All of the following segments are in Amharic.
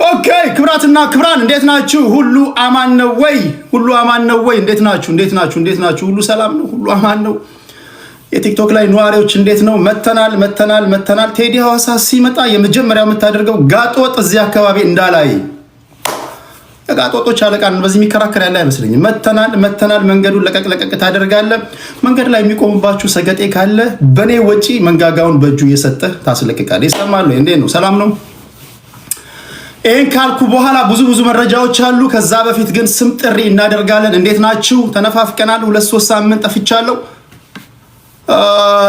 Okay, ክብራትና ክብራን እንዴት ናችሁ? ሁሉ አማን ነው ወይ? ሁሉ አማን ነው ወይ? እንዴት ናችሁ? ሁሉ ሰላም ነው? ሁሉ አማን ነው? የቲክቶክ ላይ ነዋሪዎች እንዴት ነው? መተናል። ቴዲ ሐዋሳ ሲመጣ የመጀመሪያው የምታደርገው ጋጦጥ እዚህ አካባቢ እንዳላይ ጋጦጦች አለቃን በዚህ የሚከራከር ያለ አይመስልኝም። መተናል መንገዱን ለቀቅ ታደርጋለህ። መንገድ ላይ የሚቆምባችሁ ሰገጤ ካለ በኔ ወጪ መንጋጋውን በእጁ እየሰጠ ታስለቅቃለህ። ይሰማል ወይ? እንዴት ነው? ሰላም ነው? ይሄን ካልኩ በኋላ ብዙ መረጃዎች አሉ። ከዛ በፊት ግን ስም ጥሪ እናደርጋለን። እንዴት ናችሁ? ተነፋፍቀናል። 2-3 ሳምንት ጠፍቻለሁ።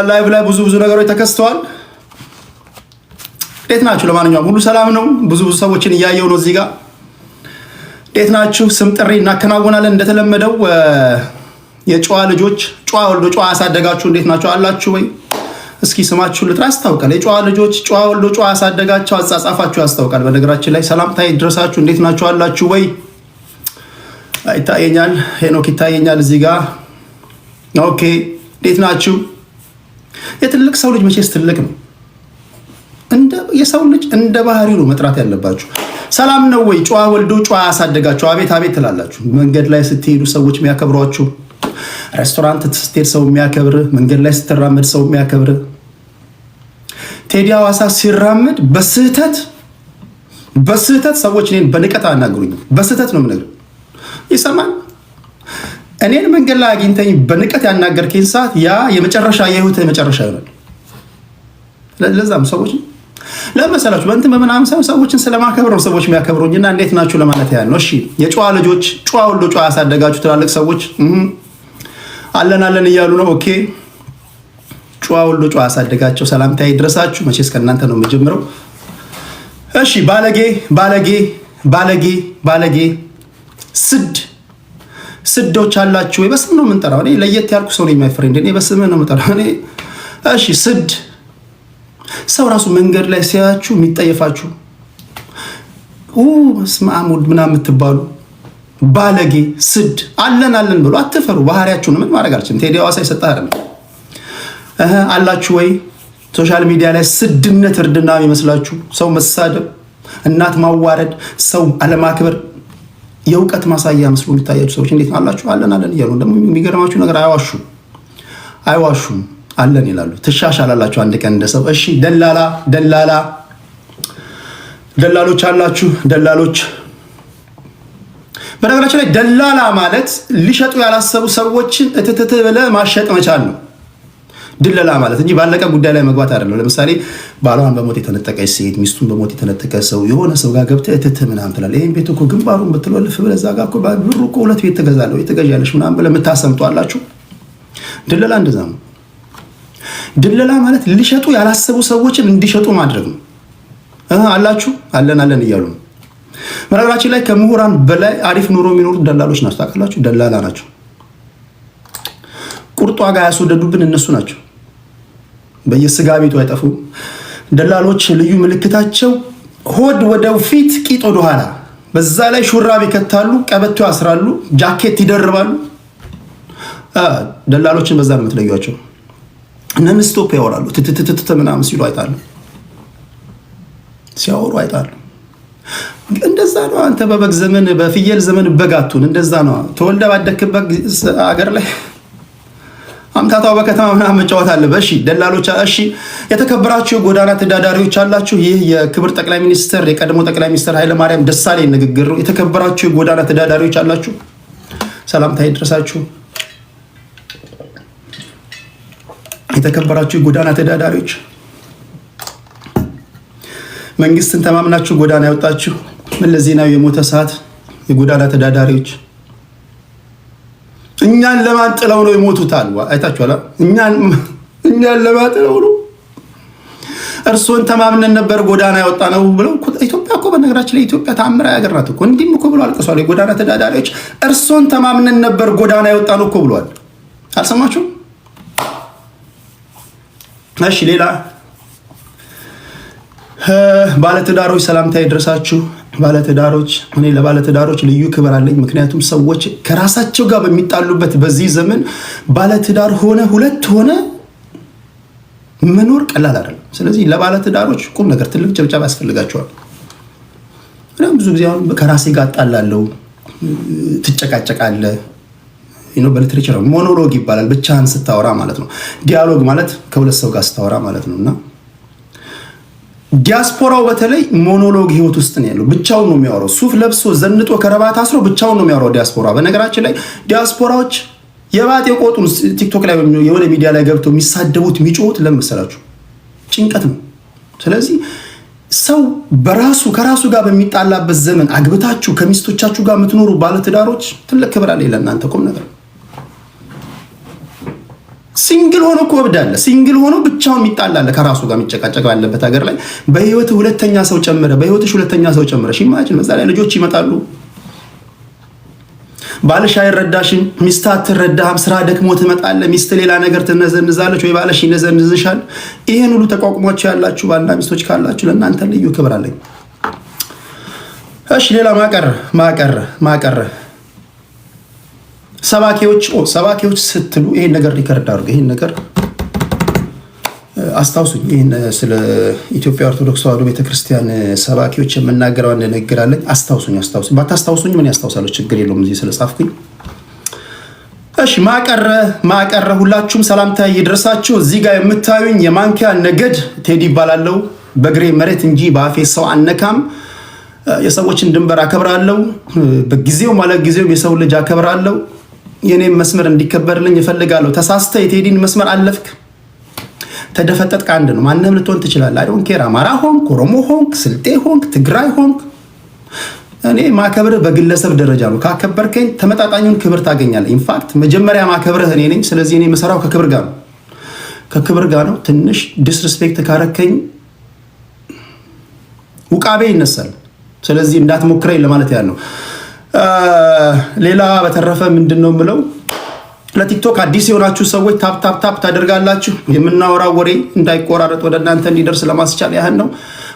ላይቭ ላይ ብዙ ነገሮች ተከስተዋል። እንዴት ናችሁ? ለማንኛውም ሁሉ ሰላም ነው? ብዙ ሰዎችን እያየው ነው እዚህ ጋር። እንዴት ናችሁ? ስም ጥሪ እናከናውናለን እንደተለመደው። የጨዋ ልጆች ጨዋ ወልዶ ጨዋ ያሳደጋችሁ እንዴት ናችሁ? አላችሁ ወይ? እስኪ ስማችሁ ልጥራ። ያስታውቃል። የጨዋ ልጆች ጨዋ ወልዶ ጨዋ ያሳደጋችሁ አጻጻፋችሁ ያስታውቃል። በነገራችን ላይ ሰላምታ ይድረሳችሁ። እንዴት ናችሁ? አላችሁ ወይ? ይታየኛል። ሄኖክ ይታየኛል እዚህ ጋር። ኦኬ፣ እንዴት ናችሁ? የትልቅ ሰው ልጅ መቼስ ትልቅ ነው። የሰው ልጅ እንደ ባህሪው ነው መጥራት ያለባችሁ። ሰላም ነው ወይ? ጨዋ ወልዶ ጨዋ ያሳደጋችሁ አቤት ትላላችሁ። መንገድ ላይ ስትሄዱ ሰዎች የሚያከብሯችሁ፣ ሬስቶራንት ስትሄድ ሰው የሚያከብር፣ መንገድ ላይ ስትራመድ ሰው የሚያከብር። ቴዲ ሐዋሳ ሲራመድ በስህተት ሰዎች እኔን በንቀት አናግሩኝ። በስህተት ነው የምነግርህ። ይሰማል። እኔን መንገድ ላይ አግኝተኝ በንቀት ያናገርከኝ ሰዓት ያ የመጨረሻ የህይወት የመጨረሻ ይሆናል። ለዛም ሰዎች ለመሰላችሁ በእንትን በምናምን ሰዎችን ስለማከብር ነው ሰዎች የሚያከብሩኝና እንዴት ናችሁ ለማለት ያህል ነው። እሺ የጨዋ ልጆች ጨዋ ወልዶ ጨዋ ያሳደጋችሁ ትላልቅ ሰዎች አለን እያሉ ነው። ኦኬ ጨዋ ወልዶ ጨዋ ያሳደጋቸው ሰላምታ ይድረሳችሁ። መቼስ ከእናንተ ነው የምጀምረው። እሺ ባለጌ ስዶች አላችሁ ወይ? በስም ነው የምንጠራው። እኔ ለየት ያልኩ ሰው ነኝ ማይ ፍሬንድ። እኔ በስም ነው የምንጠራው። እሺ ስድ ሰው ራሱ መንገድ ላይ ሲያያችሁ የሚጠየፋችሁ ስማሙድ ምናምን የምትባሉ ባለጌ ስድ አለን ብሎ አትፈሩ። ባህሪያችሁ ነው። ምን ማድረግ አልችልም። ቴዲ ሐዋሳ ይሰጣል አላችሁ ወይ? ሶሻል ሚዲያ ላይ ስድነት እርድና የሚመስላችሁ ሰው መሳደብ፣ እናት ማዋረድ፣ ሰው አለማክበር የእውቀት ማሳያ መስሎ የሚታያችሁ ሰዎች እንዴት አላችሁ? አለን እያሉ ደግሞ የሚገርማችሁ ነገር አይዋሹም። አለን ይላሉ። ትሻሻላላችሁ አንድ ቀን እንደሰው። እሺ ደላሎች አላችሁ። ደላሎች በነገራችን ላይ ደላላ ማለት ሊሸጡ ያላሰቡ ሰዎችን እትትት ብለህ ማሸጥ መቻል ነው ድለላ ማለት እንጂ ባለቀ ጉዳይ ላይ መግባት አይደለም። ለምሳሌ ባሏን በሞት የተነጠቀች ሴት፣ ሚስቱን በሞት የተነጠቀ ሰው የሆነ ሰው ጋር ገብተህ እትት ምናምን ትላለህ። ይሄን ቤት እኮ ግንባሩን ብትወልፍ ብለህ እዛ ጋር እኮ ብሩ እኮ 2 ቤት ትገዛለሽ ምናምን ብለህ የምታሰምጡ አላችሁ። ድለላ እንደዛ ነው። ድለላ ማለት ሊሸጡ ያላሰቡ ሰዎችን እንዲሸጡ ማድረግ ነው። አላችሁ አለን እያሉ ነው። በነገራችን ላይ ከምሁራን በላይ አሪፍ ኑሮ የሚኖሩ ደላሎች ናቸው። ታውቃላችሁ? ደላላ ናቸው። ቁርጧ ጋር ያስወደዱብን እነሱ ናቸው። በየስጋ ቤቱ አይጠፉም። ደላሎች ልዩ ምልክታቸው ሆድ ወደ ፊት ቂጥ ወደ ኋላ፣ በዛ ላይ ሹራብ ይከታሉ፣ ቀበቶ ያስራሉ፣ ጃኬት ይደርባሉ። ደላሎችን በዛ ነው የምትለዩዋቸው። እነን ስቶፕ ያወራሉ። ትትትት ምናምን ሲሉ አይጣሉ፣ ሲያወሩ አይጣሉ። እንደዛ ነው። አንተ በበግ ዘመን በፍየል ዘመን በጋቱን እንደዛ ነው። ተወልደ ባደክበት አገር ላይ አምታታው በከተማ ምናምን መጫወት አለ። እሺ ደላሎች፣ እሺ የተከበራችሁ የጎዳና ተዳዳሪዎች አላችሁ። ይህ የክብር ጠቅላይ ሚኒስትር የቀድሞ ጠቅላይ ሚኒስትር ኃይለማርያም ደሳለኝ ንግግር ነው። የተከበራችሁ የጎዳና ተዳዳሪዎች አላችሁ፣ ሰላምታ ይድረሳችሁ። የተከበራችሁ የጎዳና ተዳዳሪዎች፣ መንግስትን ተማምናችሁ ጎዳና ያወጣችሁ መለስ ዜናዊ የሞተ ሰዓት የጎዳና ተዳዳሪዎች እኛን ለማን ጥለው ነው ይሞቱታል? አይታችኋል። እኛን ለማን ጥለው ነው? እርሶን ተማምነን ነበር ጎዳና ያወጣ ነው ብለው። ኢትዮጵያ እኮ በነገራችን ላይ ኢትዮጵያ ታምራ ሀገር ናት እኮ። እንዲህም እኮ ብሎ አልቅሷል የጎዳና ተዳዳሪዎች። እርሶን ተማምነን ነበር ጎዳና ያወጣ ነው እኮ ብሏል። አልሰማችሁም? እሺ ሌላ ባለትዳሮች ሰላምታ ይድረሳችሁ። ባለትዳሮች፣ እኔ ለባለትዳሮች ልዩ ክብር አለኝ። ምክንያቱም ሰዎች ከራሳቸው ጋር በሚጣሉበት በዚህ ዘመን ባለትዳር ሆነ ሁለት ሆነ መኖር ቀላል አይደለም። ስለዚህ ለባለትዳሮች ቁም ነገር ትልቅ ጭብጨባ ያስፈልጋቸዋል። እኔም ብዙ ጊዜ አሁን ከራሴ ጋር እጣላለሁ፣ ትጨቃጨቃለህ። በሊትሬቸር ሞኖሎግ ይባላል፣ ብቻህን ስታወራ ማለት ነው። ዲያሎግ ማለት ከሁለት ሰው ጋር ስታወራ ማለት ነው። እና ዲያስፖራው በተለይ ሞኖሎግ ህይወት ውስጥ ነው ያለው። ብቻውን ነው የሚያወራው። ሱፍ ለብሶ ዘንጦ ከረባት አስሮ ብቻውን ነው የሚያወራው ዲያስፖራ። በነገራችን ላይ ዲያስፖራዎች የባጤ ቆጡን ቲክቶክ ላይ የሆነ ሚዲያ ላይ ገብተው የሚሳደቡት የሚጮሁት ለምን መሰላችሁ? ጭንቀት ነው። ስለዚህ ሰው በራሱ ከራሱ ጋር በሚጣላበት ዘመን አግብታችሁ ከሚስቶቻችሁ ጋር የምትኖሩ ባለትዳሮች ትልቅ ክብር አለ ለእናንተ። ቁም ነገር ሲንግል ሆኖ እኮ እብዳለ። ሲንግል ሆኖ ብቻውን የሚጣላለ ከራሱ ጋር የሚጨቃጨቅ ባለበት ሀገር ላይ በህይወት ሁለተኛ ሰው ጨምረ፣ በህይወትሽ ሁለተኛ ሰው ጨምረሽ ኢማጂን። በዛ ላይ ልጆች ይመጣሉ። ባልሽ አይረዳሽም፣ ሚስት አትረዳህም። ስራ ደክሞ ትመጣለህ፣ ሚስት ሌላ ነገር ትነዘንዛለች ወይ ባልሽ ይነዘንዝሻል። ይሄን ሁሉ ተቋቁሟቸው ያላችሁ ባልና ሚስቶች ካላችሁ ለእናንተ ልዩ ክብር አለኝ። እሺ ሌላ ማቀረ ሰባኪዎች ስትሉ ይሄን ነገር ሪከርድ አድርጉ። ይሄን ነገር አስታውሱኝ። ይሄን ስለ ኢትዮጵያ ኦርቶዶክስ ተዋሕዶ ቤተክርስቲያን ሰባኪዎች የምናገረው አንድ ንግግር አለኝ። አስታውሱኝ። ባታስታውሱኝ ምን ያስታውሳለሁ? ችግር የለውም እዚህ ስለጻፍኩኝ። እሺ ማቀረ ሁላችሁም ሰላምታ ይድረሳችሁ። እዚህ ጋር የምታዩኝ የማንኪያ ነገድ ቴዲ ይባላለሁ። በእግሬ መሬት እንጂ በአፌ ሰው አነካም። የሰዎችን ድንበር አከብራለሁ። በጊዜው ማለት ጊዜው የሰው ልጅ አከብራለሁ። የኔም መስመር እንዲከበርልኝ እፈልጋለሁ። ተሳስተ የቴዲን መስመር አለፍክ፣ ተደፈጠጥክ፣ አንድ ነው። ማንም ልትሆን ትችላለህ። አይ ዶንት ኬር። አማራ ሆንክ፣ ኦሮሞ ሆንክ፣ ስልጤ ሆንክ፣ ትግራይ ሆንክ፣ እኔ ማከብርህ በግለሰብ ደረጃ ነው። ካከበርከኝ ተመጣጣኙን ክብር ታገኛለህ። ኢንፋክት መጀመሪያ ማከብርህ እኔ ነኝ። ስለዚህ እኔ የምሰራው ከክብር ጋር ነው። ትንሽ ዲስሪስፔክት ካረከኝ ውቃቤ ይነሳል። ስለዚህ እንዳትሞክረኝ ለማለት ያለው። ሌላ በተረፈ ምንድነው የምለው፣ ለቲክቶክ አዲስ የሆናችሁ ሰዎች ታፕ ታደርጋላችሁ። የምናወራው ወሬ እንዳይቆራረጥ ወደ እናንተ እንዲደርስ ለማስቻል ያህል ነው።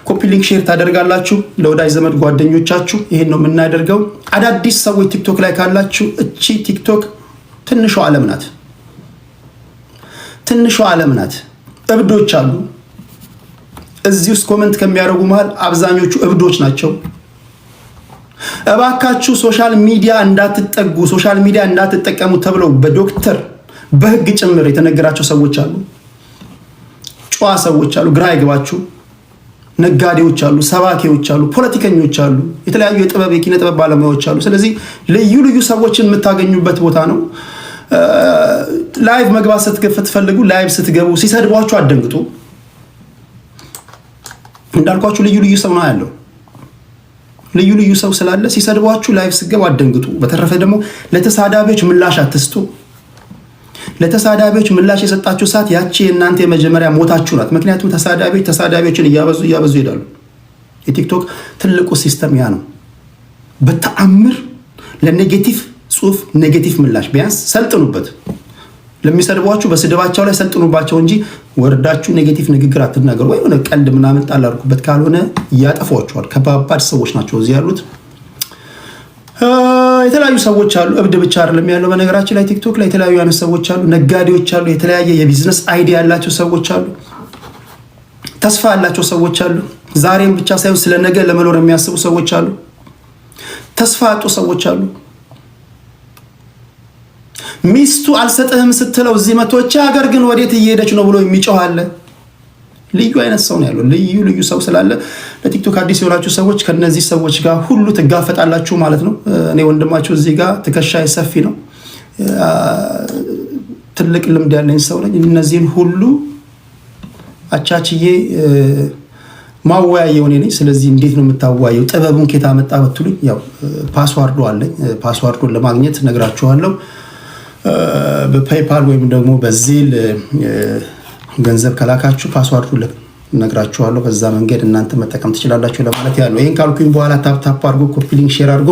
ኮፒ ሊንክ ሼር ታደርጋላችሁ ለወዳጅ ዘመድ ጓደኞቻችሁ። ይሄን ነው የምናደርገው። አዳዲስ ሰዎች ቲክቶክ ላይ ካላችሁ እቺ ቲክቶክ ትንሿ ዓለም ናት። እብዶች አሉ እዚህ ውስጥ ኮመንት ከሚያደርጉ መሃል አብዛኞቹ እብዶች ናቸው። እባካችሁ ሶሻል ሚዲያ እንዳትጠጉ፣ ሶሻል ሚዲያ እንዳትጠቀሙ ተብለው በዶክተር በህግ ጭምር የተነገራቸው ሰዎች አሉ። ጨዋ ሰዎች አሉ፣ ግራ ይገባችሁ። ነጋዴዎች አሉ፣ ሰባኪዎች አሉ፣ ፖለቲከኞች አሉ፣ የተለያዩ የኪነ ጥበብ ባለሙያዎች አሉ። ስለዚህ ልዩ ሰዎችን የምታገኙበት ቦታ ነው። ላይቭ መግባት ስትፈልጉ ላይቭ ስትገቡ ሲሰድቧችሁ አትደንግጡ። እንዳልኳችሁ ልዩ ሰው ነው ያለው። ልዩ ሰው ስላለ ሲሰድቧችሁ ላይቭ ስትገቡ አትደንግጡ። በተረፈ ደግሞ ለተሳዳቢዎች ምላሽ አትስጡ። ለተሳዳቢዎች ምላሽ የሰጣችሁ ሰዓት ያቺ የእናንተ የመጀመሪያ ሞታችሁ ናት። ምክንያቱም ተሳዳቢዎችን እያበዙ ይሄዳሉ። የቲክቶክ ትልቁ ሲስተም ያ ነው። በተአምር ለኔጌቲቭ ጽሁፍ ኔጌቲቭ ምላሽ ቢያንስ ሰልጥኑበት። ለሚሰድቧችሁ በስድባቸው ላይ ሰልጥኑባቸው እንጂ ወርዳችሁ ኔጌቲቭ ንግግር አትናገሩ። ወይ ሆነ ቀልድ ምናምን ጣል አድርጉበት፣ ካልሆነ ያጠፏችኋል። ከባባድ ሰዎች ናቸው እዚህ ያሉት። የተለያዩ ሰዎች አሉ። እብድ ብቻ አይደለም ያለው። በነገራችን ላይ ቲክቶክ ላይ የተለያዩ አይነት ሰዎች አሉ። ነጋዴዎች አሉ። የተለያየ የቢዝነስ አይዲያ ያላቸው ሰዎች አሉ። ተስፋ ያላቸው ሰዎች አሉ። ዛሬም ብቻ ሳይሆን ስለ ነገ ለመኖር የሚያስቡ ሰዎች አሉ። ተስፋ ያጡ ሰዎች አሉ። ሚስቱ አልሰጥህም ስትለው እዚህ መቶች ሀገር ግን ወዴት እየሄደች ነው ብሎ የሚጮህ አለ። ልዩ አይነት ሰው ነው ያለው። ልዩ ሰው ስላለ ለቲክቶክ አዲስ የሆናችሁ ሰዎች ከነዚህ ሰዎች ጋር ሁሉ ትጋፈጣላችሁ ማለት ነው። እኔ ወንድማችሁ እዚህ ጋር ትከሻዬ ሰፊ ነው። ትልቅ ልምድ ያለኝ ሰው ነኝ። እነዚህን ሁሉ አቻችዬ ማወያየው እኔ ነኝ። ስለዚህ እንዴት ነው የምታወያየው? ጥበቡን ከየት አመጣ ብትሉኝ፣ ያው ፓስዋርዱ አለኝ። ፓስዋርዱን ለማግኘት ነግራችኋለሁ። በፔይፓል ወይም ደግሞ በዜል ገንዘብ ከላካችሁ ፓስዋርዱ ነግራችኋለሁ። በዛ መንገድ እናንተ መጠቀም ትችላላችሁ ለማለት ያለው። ይሄን ካልኩኝ በኋላ ታፕ አድርጉ፣ ኮፒ ሊንክ ሼር አድርጉ።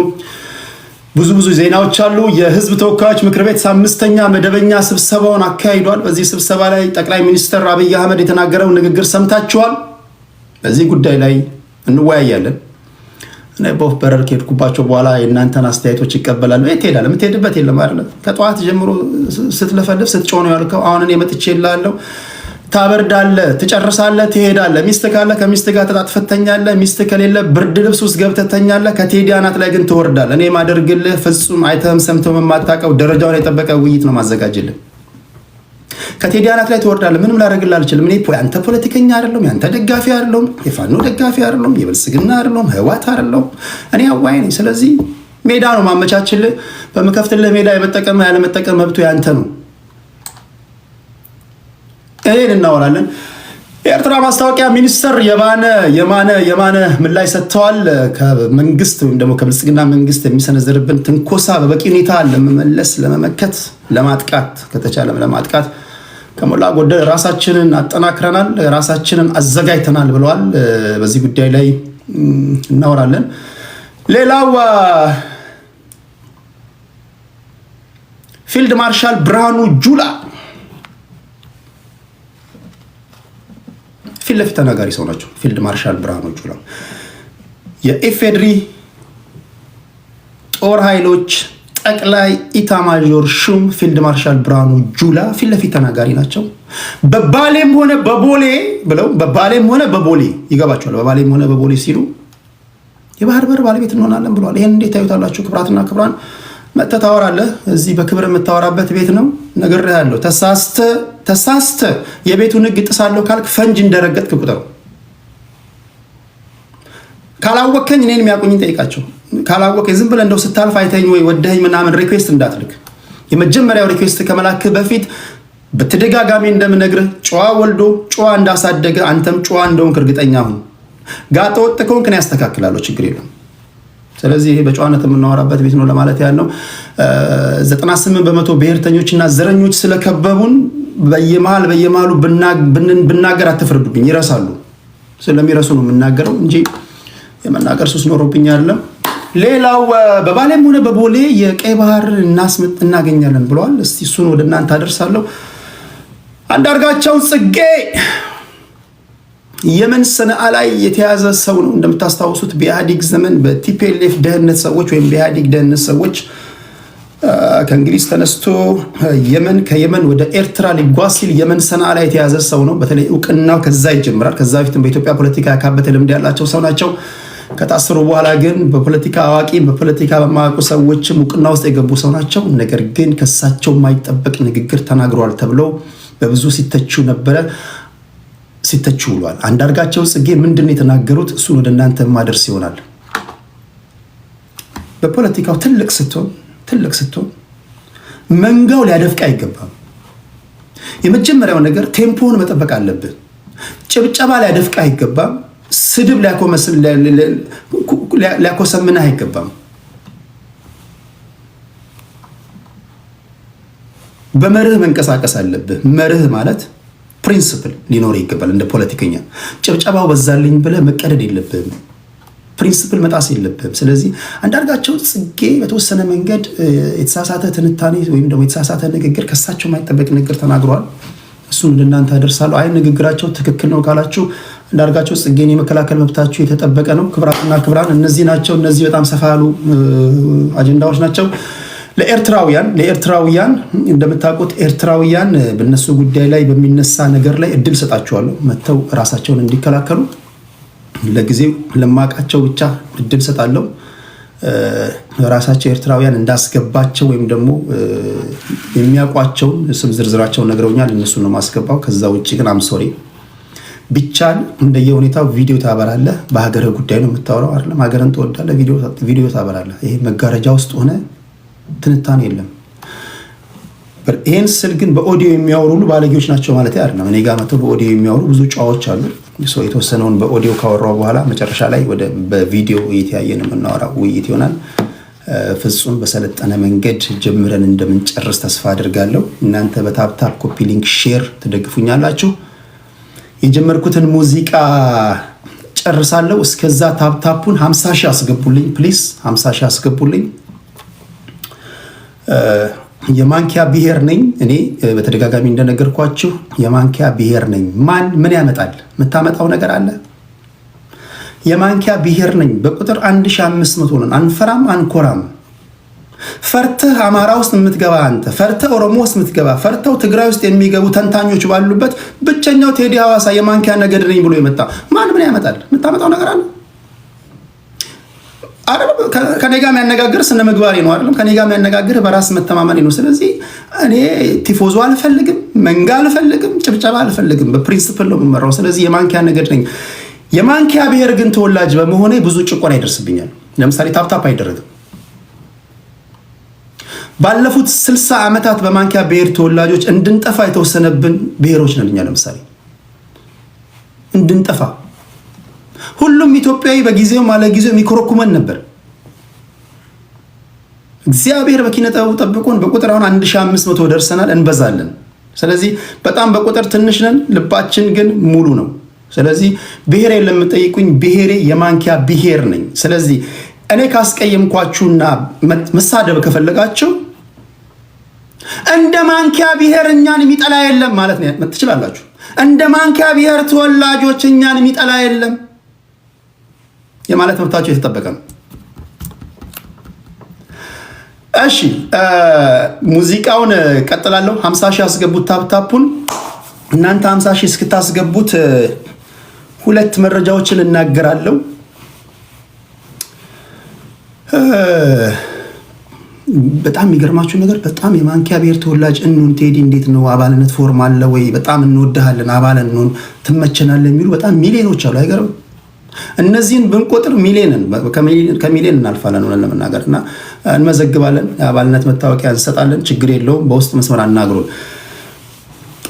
ብዙ ዜናዎች አሉ። የህዝብ ተወካዮች ምክር ቤት 5ኛ መደበኛ ስብሰባውን አካሂዷል። በዚህ ስብሰባ ላይ ጠቅላይ ሚኒስትር አብይ አህመድ የተናገረው ንግግር ሰምታችኋል። በዚህ ጉዳይ ላይ እንወያያለን። እኔ በወፍ በረር ከሄድኩባቸው በኋላ የእናንተን አስተያየቶች ይቀበላሉ። የት ትሄዳለህ? የምትሄድበት የለም አይደለ? ከጠዋት ጀምሮ ስትለፈልፍ ስትጮህ ነው ያልከው። አሁን እኔ መጥቼ እልሃለሁ፣ ታበርዳለህ፣ ትጨርሳለህ፣ ትሄዳለህ። ሚስት ካለ ከሚስት ጋር ተጣጥፈህ ትተኛለህ። ሚስት ከሌለ ብርድ ልብስ ውስጥ ገብተህ ትተኛለህ። ከቴዲ አናት ላይ ግን ትወርዳለህ። እኔ ማደርግልህ ፍጹም አይተህም ሰምተህም የማታውቀው ደረጃውን የጠበቀ ውይይት ነው ማዘጋጅልህ። ከቴዲ አናት ላይ ትወርዳለህ። ምንም ላደርግልህ አልችልም። እኔ ያንተ ፖለቲከኛ አይደለሁም፣ ያንተ ደጋፊ አይደለሁም፣ የፋኖ ደጋፊ አይደለሁም፣ የብልጽግና አይደለሁም፣ ህዋት አይደለሁም። እኔ አዋይ ነኝ። ስለዚህ ሜዳ ነው ማመቻችልህ። በምከፍትልህ ሜዳ የመጠቀም ያለመጠቀም መብቱ ያንተ ነው። ይሄን እናወራለን። የኤርትራ ማስታወቂያ ሚኒስትር የማነ ምላሽ ሰጥተዋል። ከመንግስት ወይም ደግሞ ከብልጽግና መንግስት የሚሰነዘርብን ትንኮሳ በበቂ ሁኔታ ለመመለስ፣ ለመመከት፣ ለማጥቃት ከተቻለም ለማጥቃት ከሞላ ጎደል ራሳችንን አጠናክረናል፣ ራሳችንን አዘጋጅተናል ብለዋል። በዚህ ጉዳይ ላይ እናወራለን። ሌላው ፊልድ ማርሻል ብርሃኑ ጁላ ፊት ለፊት ተናጋሪ ሰው ናቸው። ፊልድ ማርሻል ብርሃኑ ጁላ የኢፌድሪ ጦር ኃይሎች ጠቅላይ ኢታማዦር ሹም ፊልድ ማርሻል ብርሃኑ ጁላ ፊት ለፊት ተናጋሪ ናቸው። በባሌም ሆነ በቦሌ ብለው በባሌም ሆነ በቦሌ ይገባቸዋል። በባሌም ሆነ በቦሌ ሲሉ የባህር በር ባለቤት እንሆናለን ብለዋል። ይህን እንዴት ታዩታላችሁ? ክብራትና ክብራን መጥተህ ታወራለህ። እዚህ በክብር የምታወራበት ቤት ነው። ነግሬሃለሁ። ተሳስተ የቤቱን ሕግ ጥሳለሁ ካልክ ፈንጅ እንደረገጥክ ቁጠረው። ካላወቀኝ እኔን የሚያውቁኝን ጠይቃቸው። ካላወቀኝ ዝም ብለህ እንደው ስታልፍ አይተኝ ወይ ወደኸኝ ምናምን ሪኩዌስት እንዳትልክ። የመጀመሪያው ሪኩዌስት ከመላክ በፊት በተደጋጋሚ እንደምነግርህ ጨዋ ወልዶ ጨዋ እንዳሳደገ አንተም ጨዋ እንደሆንክ እርግጠኛ ሁን። ጋጠ ወጥ ከሆንክ እኔ ያስተካክላለሁ፣ ችግር የለም። ስለዚህ ይሄ በጨዋነት የምናወራበት ቤት ነው ለማለት ያለው። 98 በመቶ ብሔርተኞችና ዘረኞች ስለከበቡን በየመሃሉ ብናገር አትፍረዱብኝ። ይረሳሉ፣ ስለሚረሱ ነው የምናገረው እንጂ የመናገር ሱስ ኖሮብኝ አይደለም። ሌላው በባሌም ሆነ በቦሌ የቀይ ባህር እናገኛለን ብለዋል። እስቲ እሱን ወደ እናንተ አደርሳለሁ። አንዳርጋቸው ጽጌ የመን ሰነአ ላይ የተያዘ ሰው ነው። እንደምታስታውሱት በኢህአዴግ ዘመን በቲፒኤልኤፍ ደህንነት ሰዎች ወይም በኢህአዴግ ደህንነት ሰዎች ከእንግሊዝ ተነስቶ ከየመን ወደ ኤርትራ ሊጓዝ ሲል የመን ሰነአ ላይ የተያዘ ሰው ነው። በተለይ እውቅናው ከዛ ይጀምራል። ከዛ በፊትም በኢትዮጵያ ፖለቲካ ያካበተ ልምድ ያላቸው ሰው ናቸው። ከታሰሩ በኋላ ግን በፖለቲካ አዋቂ በፖለቲካ በማያውቁ ሰዎችም እውቅና ውስጥ የገቡ ሰው ናቸው። ነገር ግን ከሳቸው የማይጠበቅ ንግግር ተናግረዋል ተብለው በብዙ ሲተቹ ነበረ፣ ሲተቹ ውሏል። አንዳርጋቸው ጽጌ ምንድነው የተናገሩት? እሱን ወደ እናንተ ማድረስ ይሆናል። በፖለቲካው ትልቅ ስትሆን መንጋው ሊያደፍቅ አይገባም። የመጀመሪያው ነገር ቴምፖውን መጠበቅ አለብህ። ጭብጨባ ሊያደፍቅ አይገባም። ስድብ ሊያኮሰምንህ አይገባም። በመርህ መንቀሳቀስ አለብህ። መርህ ማለት ፕሪንሲፕል ሊኖር ይገባል። እንደ ፖለቲከኛ ጭብጨባው በዛልኝ ብለህ መቀደድ የለብህም። ፕሪንሲፕል መጣስ የለብህም። ስለዚህ አንዳርጋቸው ጽጌ በተወሰነ መንገድ የተሳሳተ ትንታኔ ወይም ደግሞ የተሳሳተ ንግግር ከሳቸው የማይጠበቅ ንግግር ተናግረዋል። እሱን ወደ እናንተ አደርሳለሁ። አይ ንግግራቸው ትክክል ነው ካላችሁ አንዳርጋቸው ጽጌን የመከላከል መብታችሁ የተጠበቀ ነው። ክብራትና ክብራን እነዚህ ናቸው። እነዚህ በጣም ሰፋ ያሉ አጀንዳዎች ናቸው። ለኤርትራውያን እንደምታውቁት ኤርትራውያን በነሱ ጉዳይ ላይ በሚነሳ ነገር ላይ እድል ሰጣቸዋለሁ፣ መተው ራሳቸውን እንዲከላከሉ። ለጊዜው ለማቃቸው ብቻ እድል ሰጣለሁ። ራሳቸው ኤርትራውያን እንዳስገባቸው ወይም ደግሞ የሚያውቋቸውን ስም ዝርዝራቸውን ነግረውኛል። እነሱን ነው ማስገባው። ከዛ ውጭ ግን አምሶሪ ቢቻል እንደየሁኔታው ቪዲዮ ታበራለህ። በሀገርህ ጉዳይ ነው የምታወራው አይደለም። ሀገርን ትወዳለህ፣ ቪዲዮ ታበራለህ። ይሄ መጋረጃ ውስጥ ሆነ ትንታኔ የለም። ይህን ስል ግን በኦዲዮ የሚያወሩ ሁሉ ባለጌዎች ናቸው ማለት አይደለም። እኔ ጋር መጥተው በኦዲዮ የሚያወሩ ብዙ ጨዋዎች አሉ። የተወሰነውን በኦዲዮ ካወራው በኋላ መጨረሻ ላይ በቪዲዮ እየተያየን የምናወራው ውይይት ይሆናል። ፍጹም በሰለጠነ መንገድ ጀምረን እንደምንጨርስ ተስፋ አድርጋለሁ። እናንተ በታፕታፕ ኮፒ ሊንክ ሼር ትደግፉኛላችሁ። የጀመርኩትን ሙዚቃ ጨርሳለሁ። እስከዛ ታፕታፑን 50 ሺህ አስገቡልኝ ፕሊዝ፣ 50 ሺህ አስገቡልኝ። የማንኪያ ብሔር ነኝ እኔ በተደጋጋሚ እንደነገርኳችሁ የማንኪያ ብሔር ነኝ። ማን ምን ያመጣል? የምታመጣው ነገር አለ? የማንኪያ ብሔር ነኝ። በቁጥር 1500 ነን። አንፈራም አንኮራም። ፈርተህ አማራ ውስጥ የምትገባ አንተ፣ ፈርተህ ኦሮሞ ውስጥ የምትገባ፣ ፈርተው ትግራይ ውስጥ የሚገቡ ተንታኞች ባሉበት ብቸኛው ቴዲ ሐዋሳ የማንኪያ ነገድ ነኝ ብሎ የመጣ ማን ምን ያመጣል? የምታመጣው ነገር አለ? ከኔ ጋር የሚያነጋግር ስነ ምግባሬ ነው አይደለም? ከኔ ጋር የሚያነጋግር በራስ መተማመኔ ነው። ስለዚህ እኔ ቲፎዞ አልፈልግም፣ መንጋ አልፈልግም፣ ጭብጨባ አልፈልግም። በፕሪንሲፕል ነው የምመራው። ስለዚህ የማንኪያ ነገድ ነኝ። የማንኪያ ብሔር ግን ተወላጅ በመሆኔ ብዙ ጭቆና ይደርስብኛል። ለምሳሌ ታፕታፕ አይደረግም። ባለፉት 60 ዓመታት በማንኪያ ብሔር ተወላጆች እንድንጠፋ የተወሰነብን ብሔሮች ነን እኛ። ለምሳሌ እንድንጠፋ ሁሉም ኢትዮጵያዊ በጊዜው ማለት ጊዜው የሚኮረኩመን ነበር። እግዚአብሔር በኪነጠቡ ጠብቆን በቁጥር አሁን 1500 ደርሰናል፣ እንበዛለን። ስለዚህ በጣም በቁጥር ትንሽ ነን፣ ልባችን ግን ሙሉ ነው። ስለዚህ ብሔሬ ለምትጠይቁኝ ብሔሬ የማንኪያ ብሔር ነኝ። ስለዚህ እኔ ካስቀየምኳችሁና መሳደብ ከፈለጋችሁ እንደ ማንኪያ ብሔር እኛን የሚጠላ የለም ማለት ነው ትችላላችሁ። እንደ ማንኪያ ብሔር ተወላጆች እኛን የሚጠላ የለም የማለት መብታችሁ የተጠበቀ ነው። እሺ ሙዚቃውን ቀጥላለሁ። 50 ሺህ አስገቡት ታፕታፑን። እናንተ 50 ሺህ እስክታስገቡት ሁለት መረጃዎችን እናገራለሁ። በጣም የሚገርማችሁ ነገር በጣም የማንኪያ ብሔር ተወላጅ እንሁን ቴዲ እንዴት ነው አባልነት ፎርም አለ ወይ? በጣም እንወድሃለን አባል እንሁን ትመቸናለህ የሚሉ በጣም ሚሊዮኖች አሉ። አይገርም? እነዚህን ብንቆጥር ከሚሊዮን እናልፋለን ሆነን ለመናገር እና እንመዘግባለን። የአባልነት መታወቂያ እንሰጣለን። ችግር የለውም። በውስጥ መስመር አናግሩን።